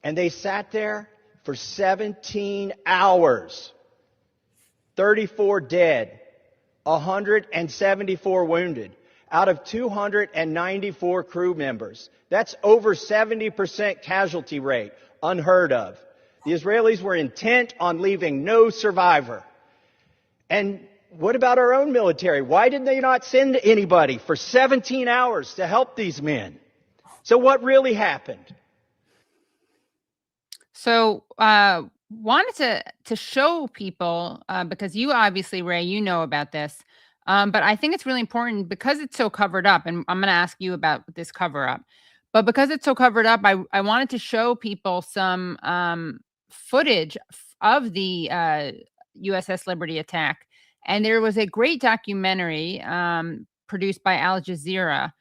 And they sat there for 17 hours. 34 dead, 174 wounded, out of 294 crew members. That's over 70% casualty rate, unheard of. The Israelis were intent on leaving no survivor. And what about our own military? Why did they not send anybody for 17 hours to help these men? So what really happened? So, wanted to show people, because you obviously, Ray, you know about this, but I think it's really important because it's so covered up, and I'm going to ask you about this cover up, but because it's so covered up, I wanted to show people some footage of the USS Liberty attack. And there was a great documentary produced by Al Jazeera.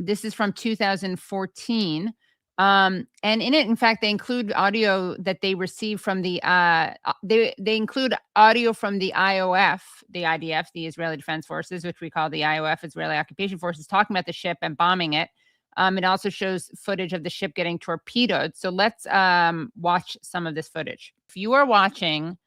This is from 2014. And in it, in fact, they include audio that they received from the, they include audio from the IOF, the IDF, the Israeli Defense Forces, which we call the IOF, Israeli Occupation Forces, talking about the ship and bombing it. It also shows footage of the ship getting torpedoed. So let's watch some of this footage. If you are watching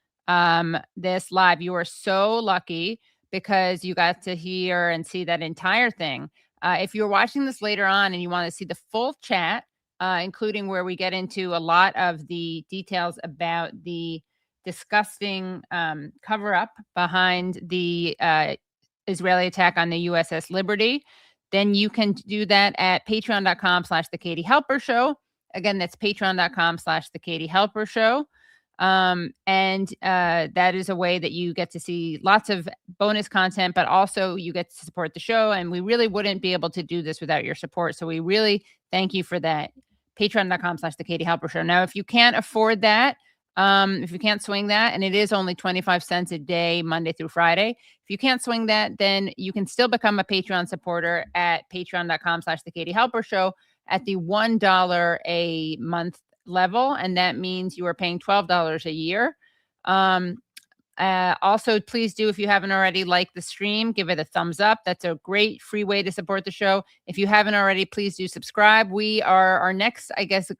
this live, you are so lucky because you got to hear and see that entire thing. If you're watching this later on and you want to see the full chat, including where we get into a lot of the details about the disgusting cover-up behind the Israeli attack on the USS Liberty, then you can do that at patreon.com/The Katie Halper Show. Again, that's patreon.com/The Katie Halper Show. And that is a way that you get to see lots of bonus content, but also you get to support the show. And we really wouldn't be able to do this without your support. So we really thank you for that. Patreon.com/The Katie Halper Show. Now, if you can't afford that, if you can't swing that, and it is only 25 cents a day, Monday through Friday, if you can't swing that, then you can still become a Patreon supporter at patreon.com/The Katie Halper Show at the $1 a month level. And that means you are paying $12 a year. Also, please do, if you haven't already, like the stream, give it a thumbs up. That's a great free way to support the show. If you haven't already, please do subscribe. Our next, I guess,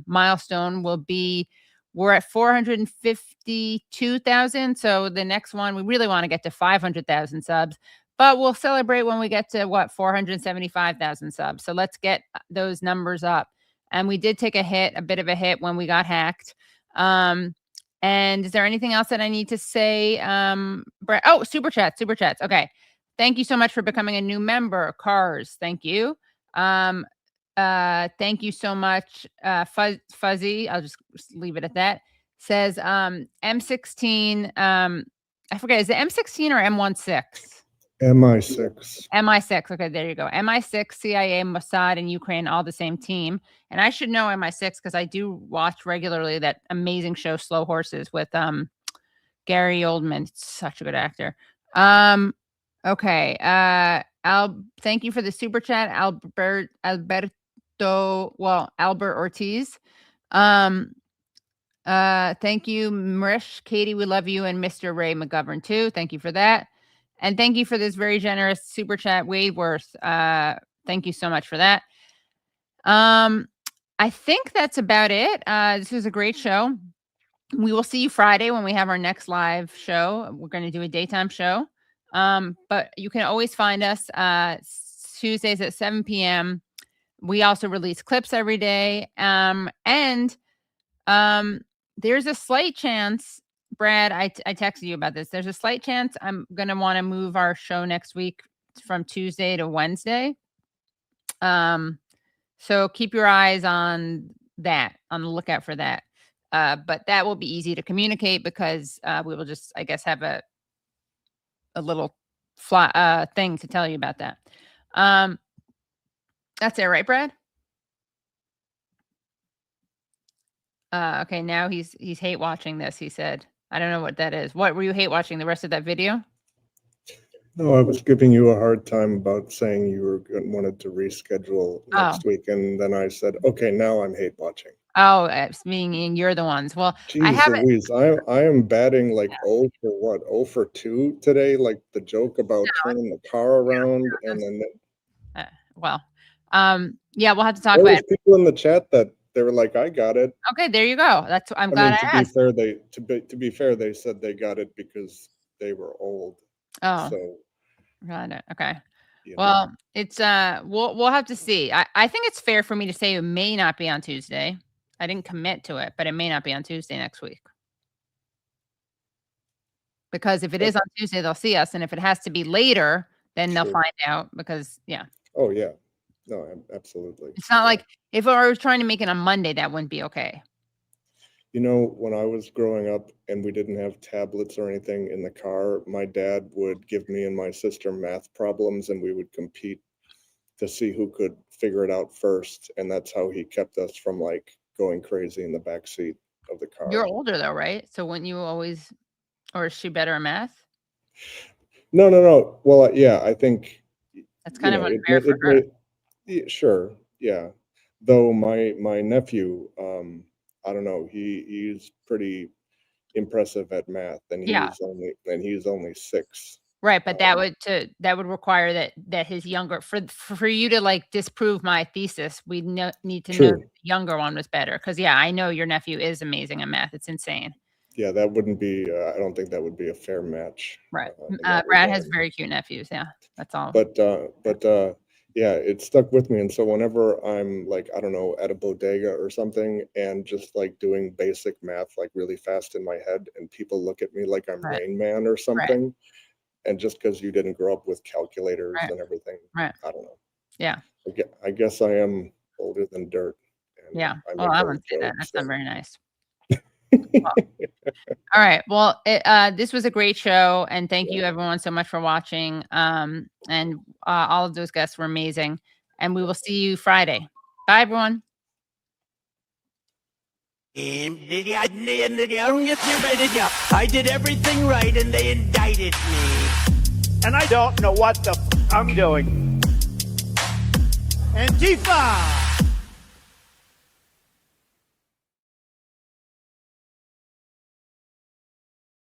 milestone will be, we're at 452,000. So the next one, we really want to get to 500,000 subs, but we'll celebrate when we get to 475,000 subs. So let's get those numbers up. And we did take a bit of a hit when we got hacked. And is there anything else that I need to say? Brett? Oh, super chats. Okay. Thank you so much for becoming a new member. Cars. Thank you. Thank you so much. Fuzzy. I'll just leave it at that. Says M16. I forget. Is it M16 or M16? MI6. MI6. Okay, there you go. MI6, CIA, Mossad, and Ukraine, all the same team. And I should know MI6 because I do watch regularly that amazing show, Slow Horses, with Gary Oldman. Such a good actor. Okay. Thank you for the super chat, Albert Ortiz. Thank you, Marish, Katie, we love you, and Mr. Ray McGovern too. Thank you for that. And thank you for this very generous super chat, Wade Worth. Thank you so much for that. I think that's about it. This was a great show. We will see you Friday when we have our next live show. We're going to do a daytime show. But you can always find us Tuesdays at 7 p.m. We also release clips every day. And there's a slight chance, Brad, I texted you about this. There's a slight chance I'm going to want to move our show next week from Tuesday to Wednesday. So keep your eyes on that, on the lookout for that. But that will be easy to communicate because we will just, I guess, have a little thing to tell you about that. That's it, right, Brad? Okay, now he's hate watching this, he said. I don't know what that is. What were you hate watching, the rest of that video? No, I was giving you a hard time about saying you wanted to reschedule next week, and then I said, okay, now I'm hate watching. Oh, it's meaning you're the ones. Well, Jeez I haven't. Louise, I am batting like 0 for what? 0 for 2 today? Like the joke about turning the car around and then yeah, we'll have to talk there about was people in the chat that they were like, I got it. Okay, there you go. That's I'm glad I asked. To be fair, they said they got it because they were old. Oh, so got it. Okay. yeah. Well, it's we'll have to see. I think it's fair for me to say it may not be on Tuesday. I didn't commit to it, but it may not be on Tuesday next week. Because if it is on Tuesday, they'll see us, and if it has to be later, then they'll find out. Because Oh yeah, no, absolutely. It's not like if I was trying to make it on Monday, that wouldn't be okay. You know, when I was growing up and we didn't have tablets or anything in the car, my dad would give me and my sister math problems, and we would compete to see who could figure it out first. And that's how he kept us from like going crazy in the back seat of the car. You're older though, right? So wouldn't you always, or is she better at math? No. Well, yeah, I think that's kind of unfair for her. Sure, yeah. Though my nephew, I don't know, he's pretty impressive at math, and he's only 6. Right, but that would require that his younger for you to like disprove my thesis, we need to know the younger one was better. Because I know your nephew is amazing at math. It's insane. Yeah, that wouldn't be. I don't think that would be a fair match. Right. Brad has very cute nephews. Yeah, that's all. But yeah, it stuck with me, and so whenever I'm like, I don't know, at a bodega or something, and just like doing basic math like really fast in my head, and people look at me like I'm Rain Man or something. Right. And just because you didn't grow up with calculators and everything, I don't know. Yeah. I guess I am older than dirt. Yeah. Well, I wouldn't say that. That's not very nice. Well, all right. Well, this was a great show, and thank you everyone so much for watching. And all of those guests were amazing. And we will see you Friday. Bye, everyone. I did everything right and they indicted me. And I don't know what the I'm doing. Antifa!